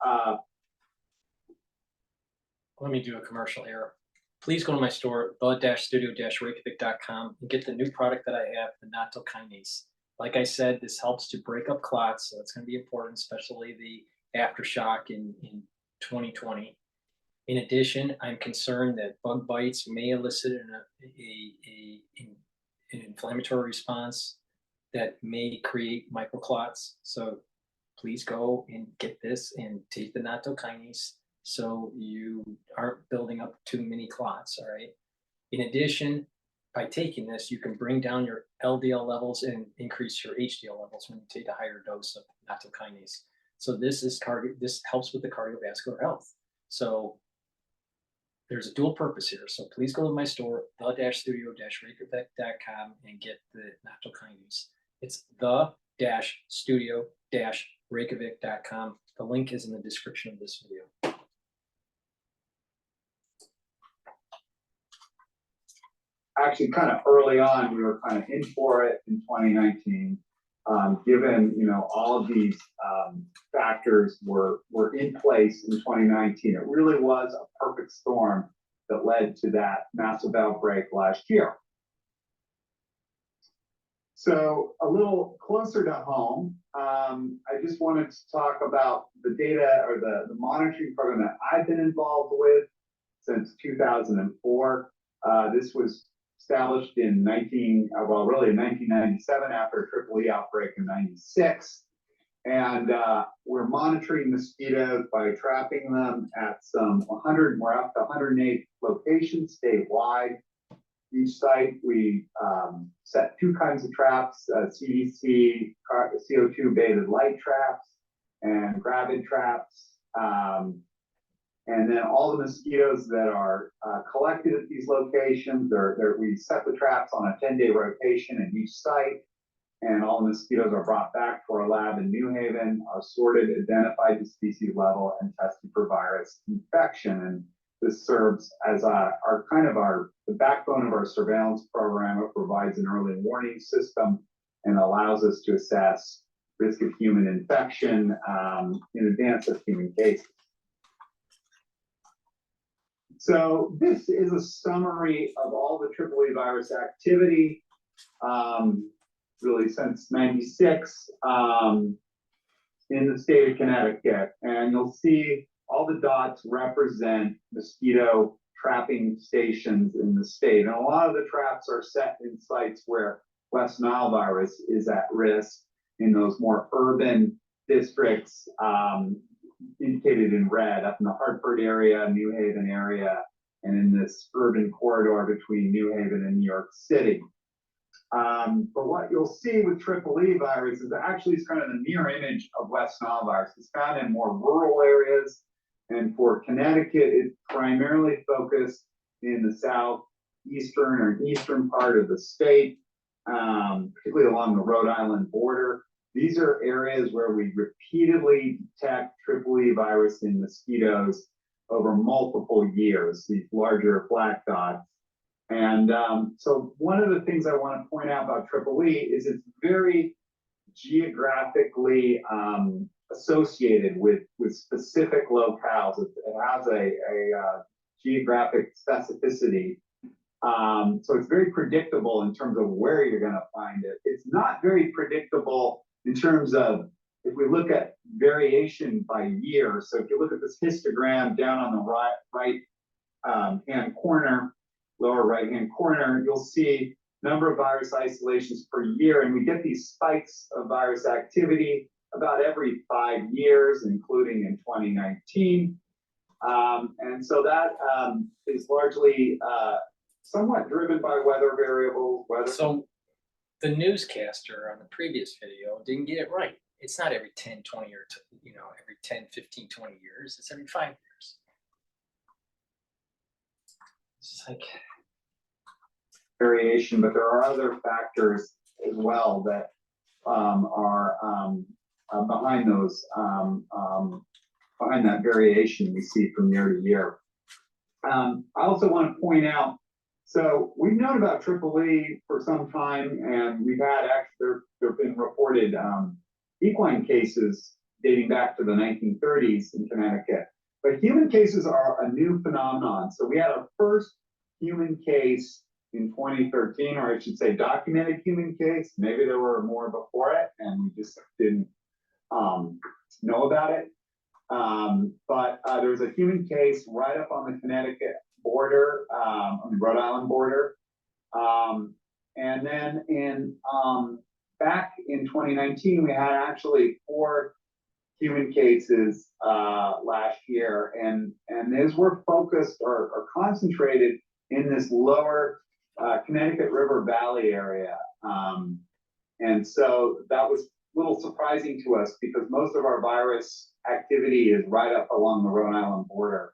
Let me do a commercial here. Please go to my store, the-studio-reykjavik.com, and get the new product that I have, the natto kinase. Like I said, this helps to break up clots, so it's going to be important, especially the aftershock in 2020. In addition, I'm concerned that bug bites may elicit an inflammatory response that may create microclots. So please go and get this and take the natto kinase so you aren't building up too many clots, all right? In addition, by taking this, you can bring down your LDL levels and increase your HDL levels when you take a higher dose of natto kinase. So this helps with the cardiovascular health. So there's a dual purpose here. So please go to my store, the-studio-reykjavik.com, and get the natto kinase. It's the-studio-reykjavik.com. The link is in the description of this video. Actually, kind of early on, we were kind of in for it in 2019, given all of these factors were in place in 2019. It really was a perfect storm that led to that massive outbreak last year. So a little closer to home, I just wanted to talk about the data or the monitoring program that I've been involved with since 2004. This was established in 1997 after a EEE outbreak in 96. And we're monitoring mosquitoes by trapping them at we're up to 108 locations statewide. Each site, we set two kinds of traps, CDC, CO2 baited light traps, and gravid traps. And then all the mosquitoes that are collected at these locations, we set the traps on a 10-day rotation at each site, and all the mosquitoes are brought back to our lab in New Haven, are sorted, identified to species level, and tested for virus infection. And this serves as the backbone of our surveillance program. It provides an early warning system and allows us to assess risk of human infection in advance of human cases. So this is a summary of all the EEE virus activity, really since '96, in the state of Connecticut. And you'll see all the dots represent mosquito trapping stations in the state. And a lot of the traps are set in sites where West Nile virus is at risk, in those more urban districts, indicated in red, up in the Hartford area, New Haven area, and in this urban corridor between New Haven and New York City. But what you'll see with EEE virus is actually it's kind of the mirror image of West Nile virus. It's found in more rural areas, and for Connecticut, it's primarily focused in the southeastern or eastern part of the state, particularly along the Rhode Island border. These are areas where we repeatedly detect EEE virus in mosquitoes over multiple years, these larger black dots. And so one of the things I want to point out about EEE is it's very geographically associated with specific locales. It has a geographic specificity. So it's very predictable in terms of where you're going to find it. It's not very predictable in terms of, if we look at variation by year. So if you look at this histogram down on the right hand corner, lower right hand corner, you'll see number of virus isolations per year, and we get these spikes of virus activity about every 5 years, including in 2019. And so that is largely somewhat driven by weather variables. So the newscaster on the previous video didn't get it right. It's not every 10, 20 or, every 10, 15, 20 years. It's every 5 years. It's just like variation, but there are other factors as well that are behind those, behind that variation we see from year to year. I also want to point out, so we've known about EEE for some time, and we've had actually, there have been reported equine cases dating back to the 1930s in Connecticut. But human cases are a new phenomenon. So we had our first human case in 2013, or I should say documented human case. Maybe there were more before it and we just didn't know about it. But there was a human case right up on the Connecticut border, on the Rhode Island border. And then in back in 2019, we had actually 4 human cases last year, and those were focused or concentrated in this lower Connecticut River Valley area. And so that was a little surprising to us because most of our virus activity is right up along the Rhode Island border.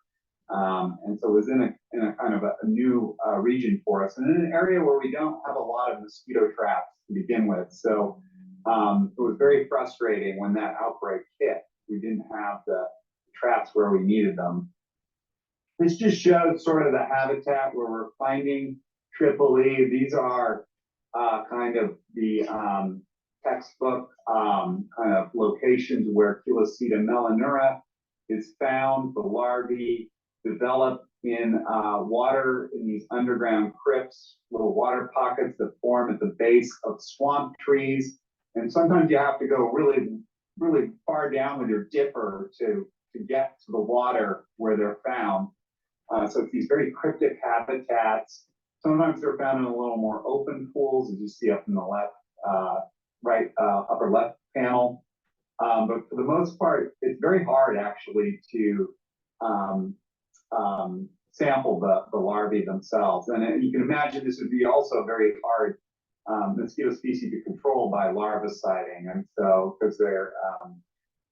And so it was in a kind of a new region for us, and in an area where we don't have a lot of mosquito traps to begin with. So it was very frustrating when that outbreak hit. We didn't have the traps where we needed them. This just shows sort of the habitat where we're finding EEE. These are kind of the textbook kind of locations where Chiloceta melanura is found. The larvae develop in water in these underground crypts, little water pockets that form at the base of swamp trees. And sometimes you have to go really, really far down with your dipper to get to the water where they're found. So it's these very cryptic habitats. Sometimes they're found in a little more open pools, as you see up in the left, upper left panel. But for the most part, it's very hard actually to sample the larvae themselves. And you can imagine this would be also a very hard mosquito species to control by larviciding. And so, because they're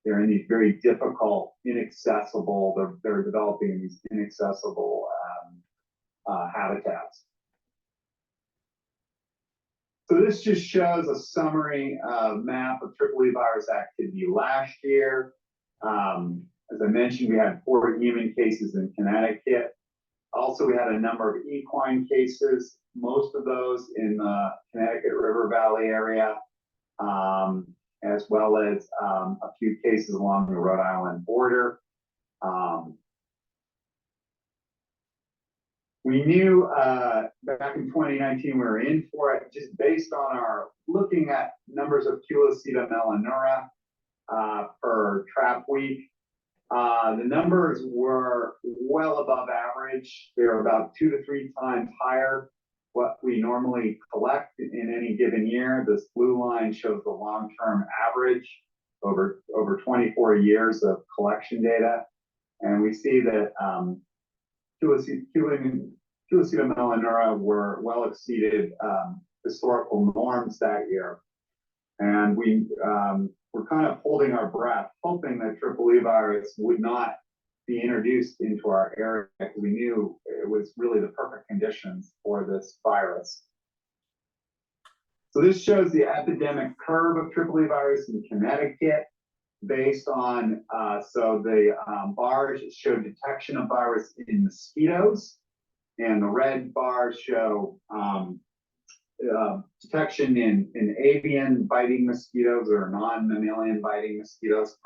in these very difficult, inaccessible, they're developing in these inaccessible habitats. So this just shows a summary map of EEE virus activity last year. As I mentioned, we had 4 human cases in Connecticut. Also, we had a number of equine cases, most of those in the Connecticut River Valley area, as well as a few cases along the Rhode Island border. We knew back in 2019 we were in for it just based on our looking at numbers of Culicida melanura per trap week. The numbers were well above average. They were about 2 to 3 times higher what we normally collect in any given year. This blue line shows the long-term average over 24 years of collection data. And we see that Culicida melanura were well exceeded historical norms that year. And we're kind of holding our breath, hoping that EEE virus would not be introduced into our area, because we knew it was really the perfect conditions for this virus. So this shows the epidemic curve of EEE virus in Connecticut based on, so the bars show detection of virus in mosquitoes, and the red bars show detection in avian biting mosquitoes or non-mammalian biting mosquitoes,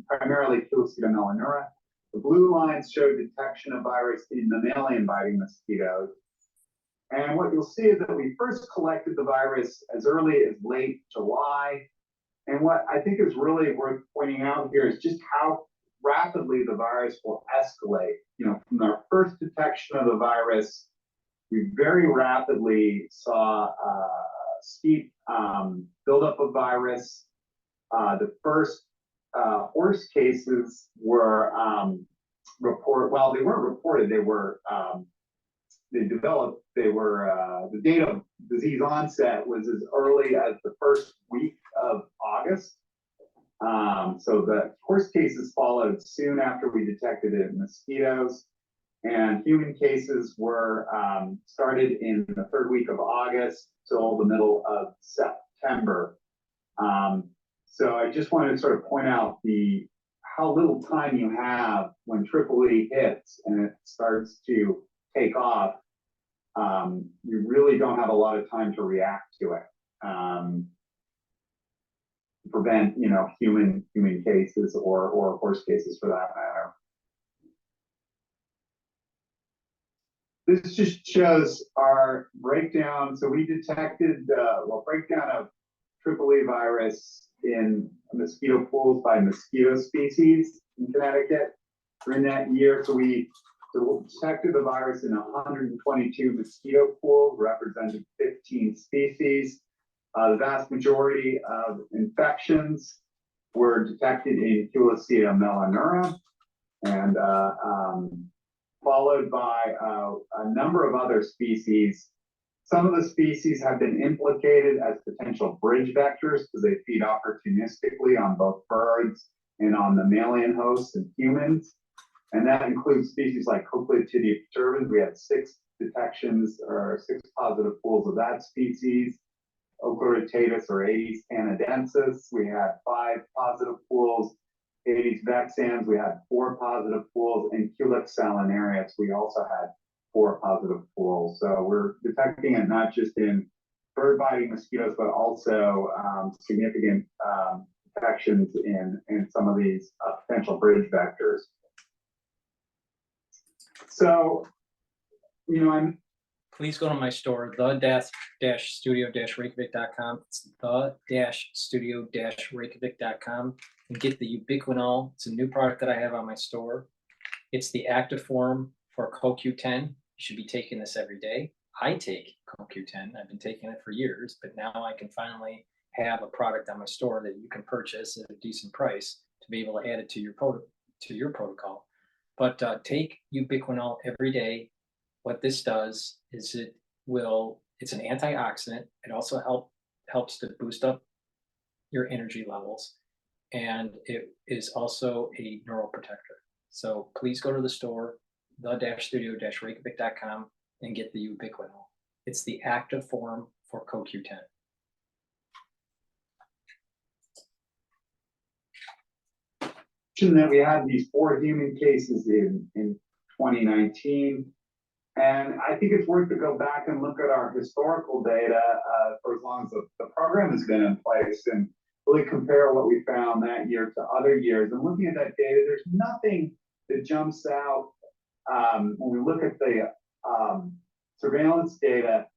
primarily Culicida melanura. The blue lines show detection of virus in mammalian biting mosquitoes. And what you'll see is that we first collected the virus as early as late July. And what I think is really worth pointing out here is just how rapidly the virus will escalate. You know, from our first detection of the virus, we very rapidly saw a steep buildup of virus. The first horse cases were they weren't reported, they were they developed, the date of disease onset was as early as the first week of August. So the horse cases followed soon after we detected it in mosquitoes, and human cases were started in the third week of August till the middle of September. So I just wanted to sort of point out how little time you have when EEE hits and it starts to take off. You really don't have a lot of time to react to it. Prevent, you know, human cases or horse cases for that matter. This just shows our breakdown. So we detected breakdown of EEE virus in mosquito pools by mosquito species in Connecticut during that year. So we detected the virus in 122 mosquito pools, representing 15 species. The vast majority of infections were detected in Culicida melanura, and followed by a number of other species. Some of the species have been implicated as potential bridge vectors because they feed opportunistically on both birds and on mammalian hosts and humans. And that includes species like Cochleotidia perturbans. We had 6 detections or 6 positive pools of that species. Ochlorotatus or Aedes canadensis, we had 5 positive pools. Aedes vexans, we had 4 positive pools. And Culex salinarius, we also had 4 positive pools. So we're detecting it not just in bird biting mosquitoes, but also significant infections in some of these potential bridge vectors. So, you know, please go to my store, the-studio-reykjavik.com. It's the-studio-reykjavik.com, and get the ubiquinol. It's a new product that I have on my store. It's the active form for CoQ10. You should be taking this every day. I take CoQ10. I've been taking it for years, but now I can finally have a product on my store that you can purchase at a decent price to be able to add it to your protocol. But take ubiquinol every day. What this does is it's an antioxidant. It also helps to boost up your energy levels, and it is also a neuroprotector. So please go to the store, the-studio-reykjavik.com, and get the ubiquinol. It's the active form for CoQ10. That we had these 4 human cases in 2019. And I think it's worth to go back and look at our historical data for as long as the program has been in place, and really compare what we found that year to other years. And looking at that data, there's nothing that jumps out when we look at the surveillance data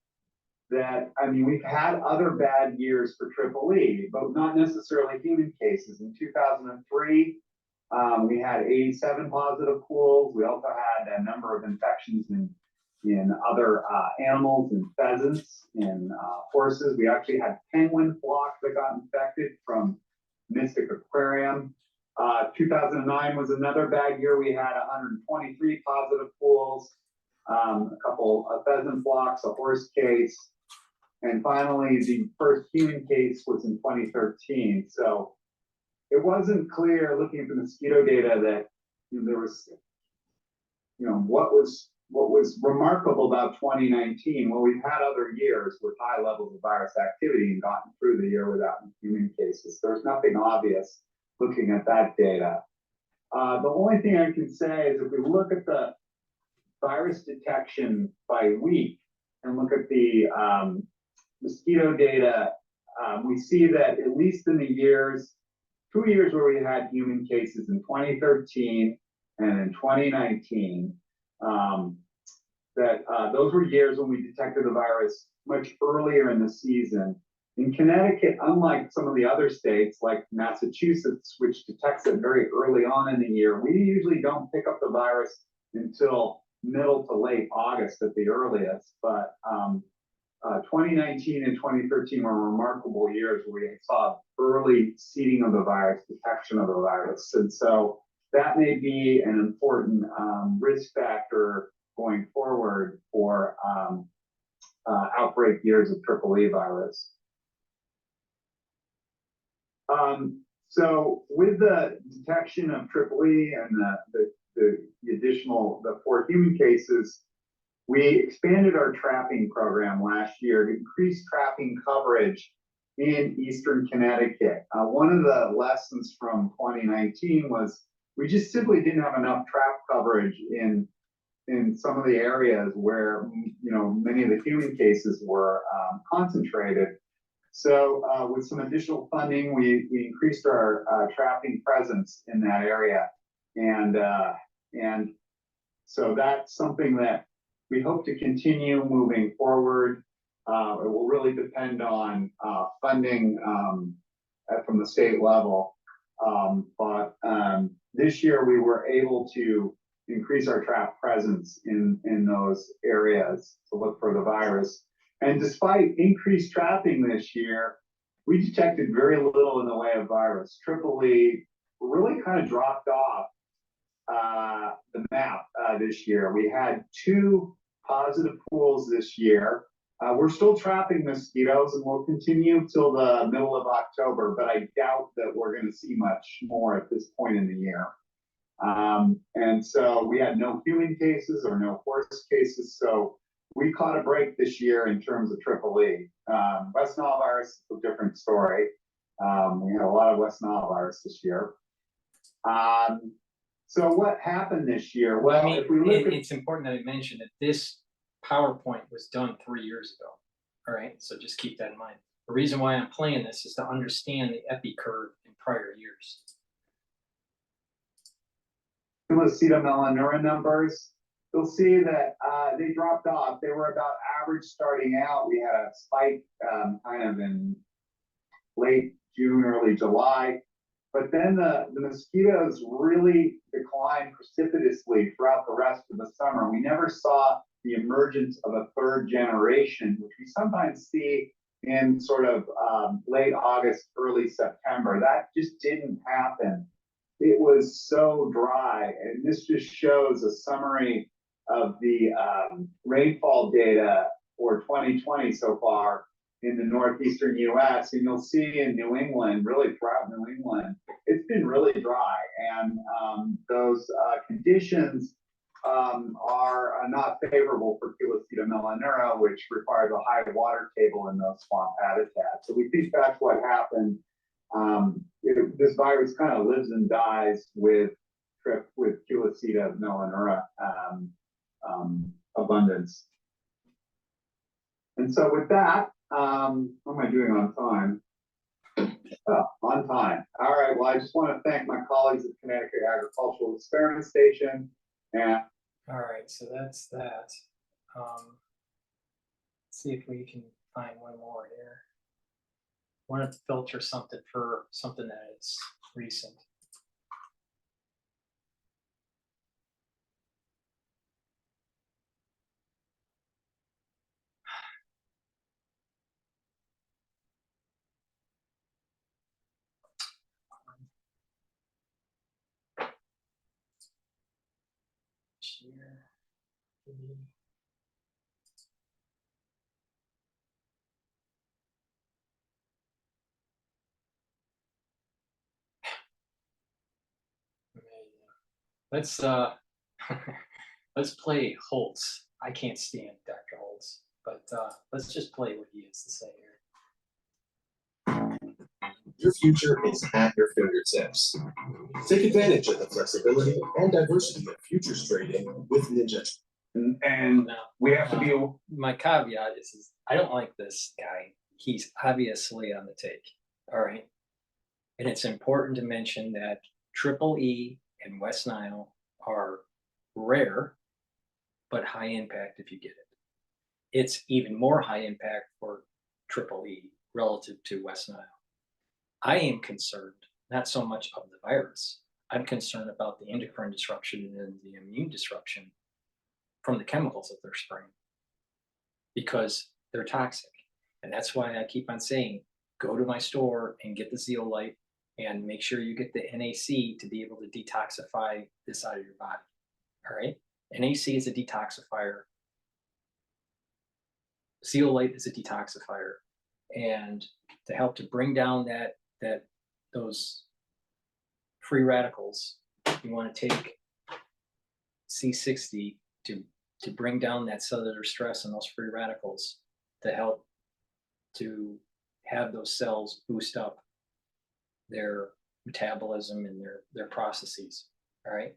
that, I mean, we've had other bad years for triple E, but not necessarily human cases. In 2003, we had 87 positive pools. We also had a number of infections in other animals, in pheasants, in horses. We actually had penguin flocks that got infected from Mystic Aquarium. 2009 was another bad year. We had 123 positive pools, a couple of pheasant flocks, a horse case, and finally the first human case was in 2013. So it wasn't clear looking at the mosquito data that there was, what was remarkable about 2019. Well, we've had other years with high levels of virus activity and gotten through the year without human cases. There's nothing obvious looking at that data. The only thing I can say is if we look at the virus detection by week and look at the mosquito data, we see that at least in the 2 years where we had human cases in 2013 and in 2019, that those were years when we detected the virus much earlier in the season. In Connecticut, unlike some of the other states like Massachusetts, which detects it very early on in the year, we usually don't pick up the virus until middle to late August at the earliest. But 2019 and 2013 were remarkable years where we saw early seeding of the virus, detection of the virus. And so that may be an important risk factor going forward for outbreak years of triple E virus. So with the detection of triple E and the additional 4 human cases, we expanded our trapping program last year to increase trapping coverage in Eastern Connecticut. One of the lessons from 2019 was we just simply didn't have enough trap coverage in some of the areas where many of the human cases were concentrated. So with some additional funding, we increased our trapping presence in that area, and so that's something that we hope to continue moving forward. It will really depend on funding from the state level, but this year we were able to increase our trap presence in those areas to look for the virus. And despite increased trapping this year, we detected very little in the way of virus. Triple E really kind of dropped off the map this year. We had 2 positive pools this year. We're still trapping mosquitoes and we'll continue till the middle of October, but I doubt that we're going to see much more at this point in the year. And so we had no human cases or no horse cases. So we caught a break this year in terms of triple E. West Nile virus is a different story. We had a lot of West Nile virus this year. So what happened this year? Well, I mean, if we look it's important that I mention that this PowerPoint was done 3 years ago. All right, so just keep that in mind. The reason why I'm playing this is to understand the epi curve in prior years. Melanura numbers, you'll see that they dropped off. They were about average starting out. We had a spike kind of in late June, early July. But then the mosquitoes really declined precipitously throughout the rest of the summer. We never saw the emergence of a 3rd generation, which we sometimes see in sort of late August, early September. That just didn't happen. It was so dry. And this just shows a summary of the rainfall data for 2020 so far in the northeastern US. And you'll see in New England, really throughout New England, it's been really dry. And those conditions are not favorable for Culicida melanura, which requires a high water table in those swamp habitats. So we think that's what happened. This virus kind of lives and dies with Culicida melanura abundance. And so with that, what am I doing on time? Oh, on time. All right. Well, I just want to thank my colleagues at Connecticut Agricultural Experiment Station. And all right, so that's that. See if we can find one more here. Want to filter something for something that is recent. Here. Let's let's play Holtz. I can't stand Dr. Holtz, but let's just play what he has to say here. Your future is at your fingertips. Take advantage of the flexibility and diversity of futures trading with Ninja. And we have to be. My caveat is I don't like this guy. He's obviously on the take. All right. And it's important to mention that EEE and West Nile are rare, but high impact if you get it. It's even more high impact for EEE relative to West Nile. I am concerned not so much of the virus. I'm concerned about the endocrine disruption and the immune disruption from the chemicals that they're spraying because they're toxic. And that's why I keep on saying, go to my store and get the zeolite and make sure you get the NAC to be able to detoxify this out of your body. All right. NAC is a detoxifier. Zeolite is a detoxifier. And to help to bring down those free radicals, you want to take C60 to bring down that cellular stress and those free radicals to help to have those cells boost up their metabolism and their processes. All right.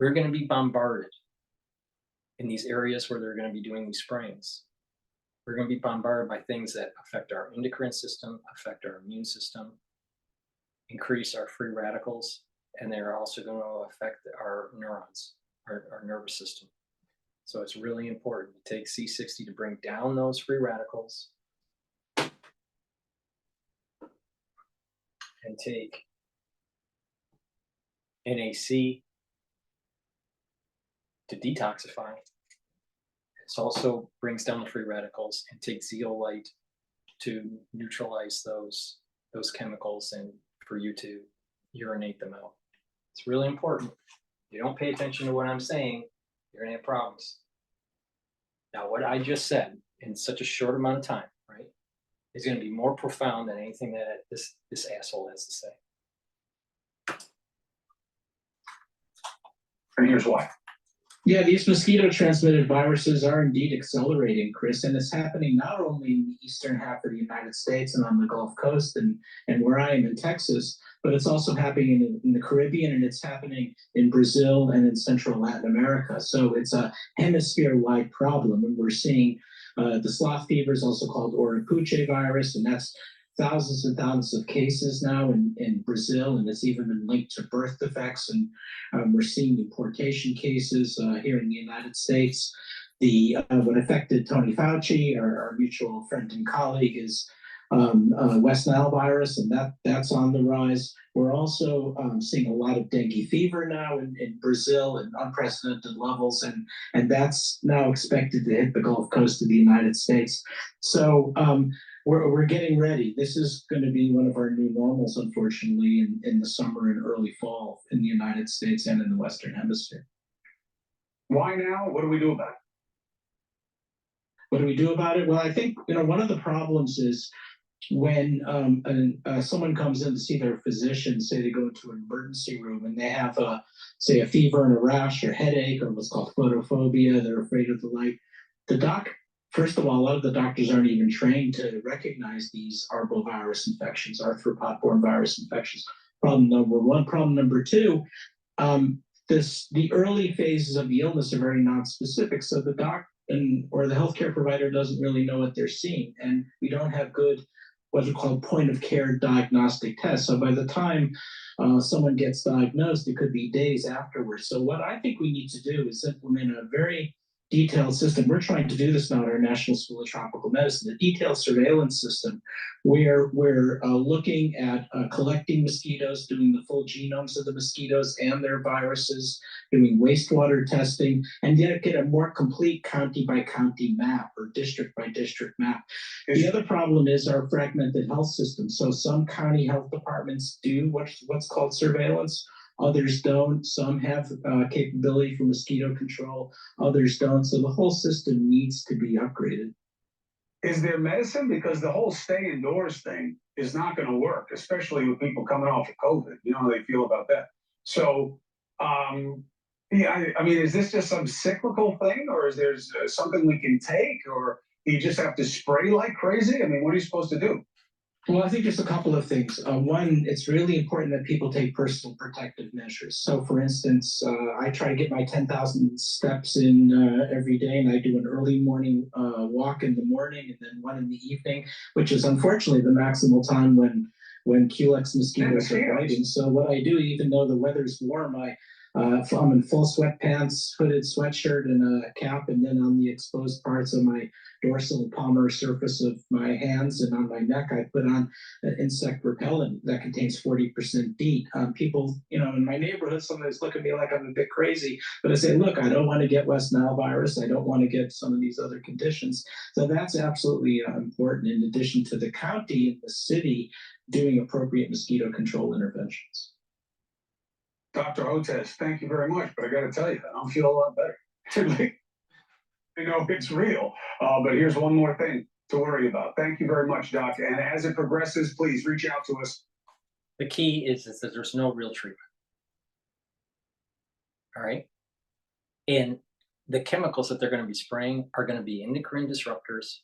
We're going to be bombarded in these areas where they're going to be doing these sprayings. We're going to be bombarded by things that affect our endocrine system, affect our immune system, increase our free radicals, and they're also going to affect our neurons, our nervous system. So it's really important to take C60 to bring down those free radicals and take NAC to detoxify. It also brings down the free radicals, and take zeolite to neutralize those chemicals and for you to urinate them out. It's really important. If you don't pay attention to what I'm saying, you're gonna have problems. Now, what I just said in such a short amount of time, right, is gonna be more profound than anything that this asshole has to say. And here's why. Yeah, these mosquito-transmitted viruses are indeed accelerating, Chris, and it's happening not only in the eastern half of the United States and on the Gulf Coast and where I am in Texas, but it's also happening in the Caribbean, and it's happening in Brazil and in Central Latin America. So it's a hemisphere-wide problem, and we're seeing the sloth fever is also called Oropouche virus, and that's thousands and thousands of cases now in Brazil, and it's even been linked to birth defects. And we're seeing importation cases here in the United States. What affected Tony Fauci, our mutual friend and colleague, is West Nile virus, and that's on the rise. We're also seeing a lot of dengue fever now in Brazil in unprecedented levels, and that's now expected to hit the Gulf Coast of the United States. So we're getting ready. This is going to be one of our new normals, unfortunately, in the summer and early fall in the United States and in the Western Hemisphere. Why now? What do we do about it? What do we do about it? Well, I think one of the problems is when someone comes in to see their physician, say they go into an emergency room and they have say a fever and a rash or headache or what's called photophobia, they're afraid of the light. First of all, a lot of the doctors aren't even trained to recognize these arbovirus infections, arthropod-borne virus infections. Problem number one. Problem number two, the early phases of the illness are very non-specific, so the doc or the healthcare provider doesn't really know what they're seeing, and we don't have good what are called point-of-care diagnostic tests. So by the time someone gets diagnosed, it could be days afterwards. So what I think we need to do is implement a very detailed system. We're trying to do this now at our National School of Tropical Medicine, a detailed surveillance system where we're looking at collecting mosquitoes, doing the full genomes of the mosquitoes and their viruses, doing wastewater testing, and get a more complete county by county map or district by district map. The other problem is our fragmented health system. So some county health departments do what's called surveillance. Others don't. Some have capability for mosquito control. Others don't. So the whole system needs to be upgraded. Is there medicine? Because the whole stay indoors thing is not going to work, especially with people coming off of COVID. You know how they feel about that. So, yeah, I mean, is this just some cyclical thing, or is there something we can take, or do you just have to spray like crazy? I mean, what are you supposed to do? Well, I think there's a couple of things. One, it's really important that people take personal protective measures. So, for instance, I try to get my 10,000 steps in every day, and I do an early morning walk in the morning and then one in the evening, which is unfortunately the maximal time when Culex mosquitoes are biting. So what I do, even though the weather's warm, I'm in full sweatpants, hooded sweatshirt, and a cap, and then on the exposed parts of my dorsal palmar surface of my hands and on my neck, I put on an insect repellent that contains 40% DEET. People, in my neighborhood sometimes look at me like I'm a bit crazy, but I say, look, I don't want to get West Nile virus. I don't want to get some of these other conditions. So that's absolutely important, in addition to the county and the city doing appropriate mosquito control interventions. Dr. Hotez, thank you very much, but I got to tell you, I don't feel a lot better. I know it's real, but here's one more thing to worry about. Thank you very much, Doc. And as it progresses, please reach out to us. The key is that there's no real treatment. All right. And the chemicals that they're going to be spraying are going to be endocrine disruptors.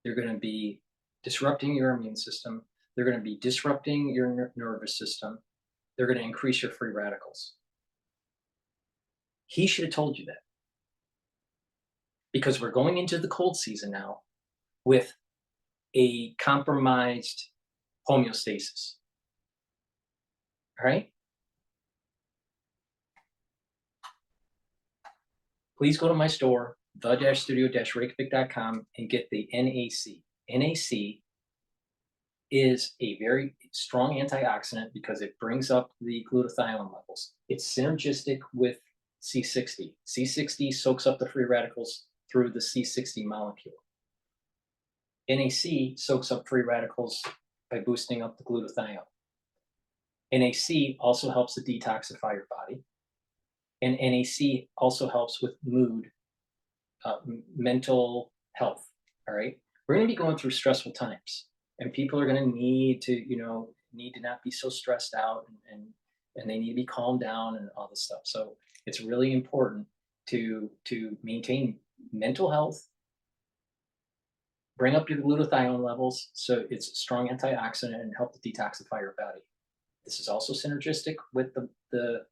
They're going to be disrupting your immune system. They're going to be disrupting your nervous system. They're going to increase your free radicals. He should have told you that. Because we're going into the cold season now with a compromised homeostasis. All right? Please go to my store, the-studio-reykjavik.com, and get the NAC. NAC is a very strong antioxidant because it brings up the glutathione levels. It's synergistic with C60. C60 soaks up the free radicals through the C60 molecule. NAC soaks up free radicals by boosting up the glutathione. NAC also helps to detoxify your body. And NAC also helps with mood, mental health, all right? We're gonna be going through stressful times, and people are gonna need to not be so stressed out, and they need to be calmed down and all this stuff. So it's really important to maintain mental health, bring up your glutathione levels so it's a strong antioxidant and help to detoxify your body. This is also synergistic with the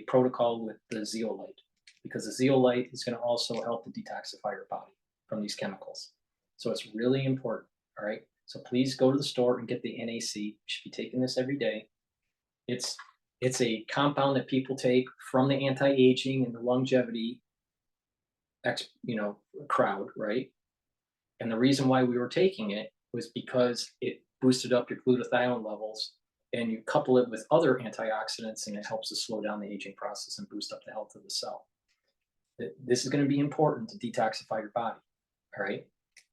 protocol with the zeolite, because the zeolite is going to also help to detoxify your body from these chemicals. So it's really important, all right? So please go to the store and get the NAC. You should be taking this every day. It's a compound that people take from the anti-aging and the longevity crowd, right? And the reason why we were taking it was because it boosted up your glutathione levels, and you couple it with other antioxidants, and it helps to slow down the aging process and boost up the health of the cell. This is going to be important to detoxify your body, all right?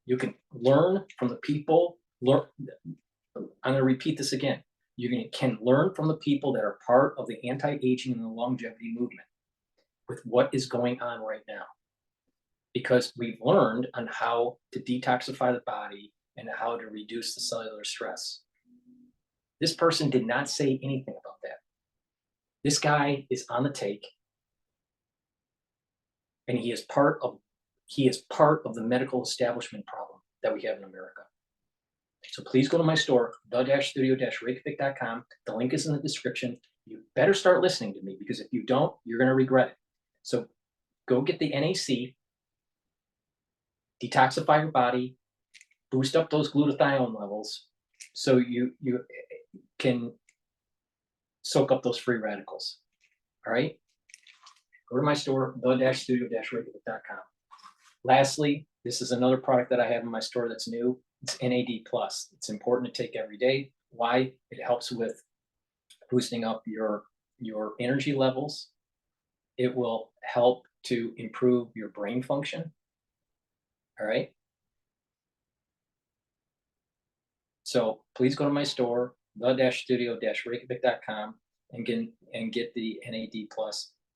You can learn from the people, I'm going to repeat this again. You can learn from the people that are part of the anti-aging and the longevity movement with what is going on right now. Because we've learned on how to detoxify the body and how to reduce the cellular stress. This person did not say anything about that. This guy is on the take, and he is part of the medical establishment problem that we have in America. So please go to my store, the-studio-reykjavik.com. The link is in the description. You better start listening to me, because if you don't, you're going to regret it. So go get the NAC, detoxify your body, boost up those glutathione levels so you can soak up those free radicals. All right? Go to my store, the-studio-reykjavik.com. Lastly, this is another product that I have in my store that's new. It's NAD+. It's important to take every day. Why? It helps with boosting up your energy levels. It will help to improve your brain function. All right. So please go to my store, the-studio-reykjavik.com, and get the NAD+.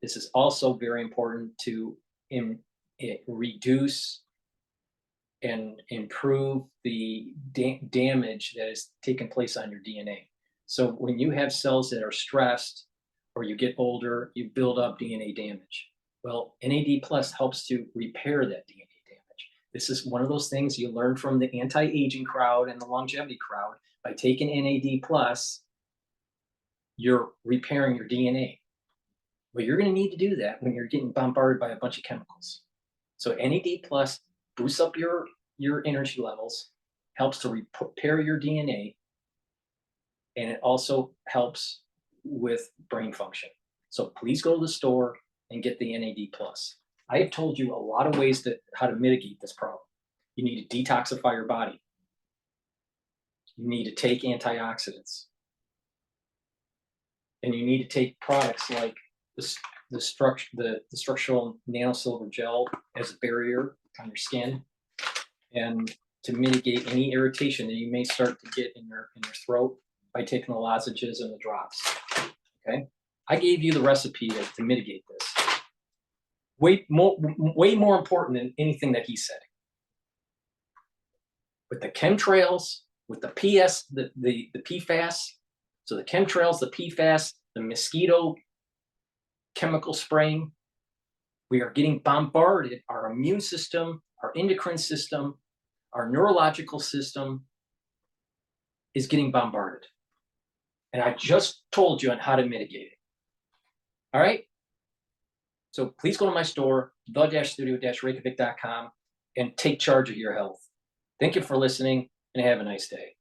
This is also very important to reduce and improve the damage that is taking place on your DNA. So when you have cells that are stressed or you get older, you build up DNA damage. Well, NAD+ helps to repair that DNA damage. This is one of those things you learn from the anti-aging crowd and the longevity crowd. By taking NAD+, you're repairing your DNA. Well, you're going to need to do that when you're getting bombarded by a bunch of chemicals. So NAD+ boosts up your energy levels, helps to repair your DNA, and it also helps with brain function. So please go to the store and get the NAD+. I have told you a lot of ways how to mitigate this problem. You need to detoxify your body. You need to take antioxidants. And you need to take products like the structural nanosilver gel as a barrier on your skin, and to mitigate any irritation that you may start to get in your throat by taking the lozenges and the drops. Okay, I gave you the recipe to mitigate this. Way more important than anything that he said. With the chemtrails, with the PFAS, so the chemtrails, the PFAS, the mosquito chemical spraying, we are getting bombarded. Our immune system, our endocrine system, our neurological system is getting bombarded. And I just told you on how to mitigate it. All right? So please go to my store, the-studio-reykjavik.com, and take charge of your health. Thank you for listening, and have a nice day.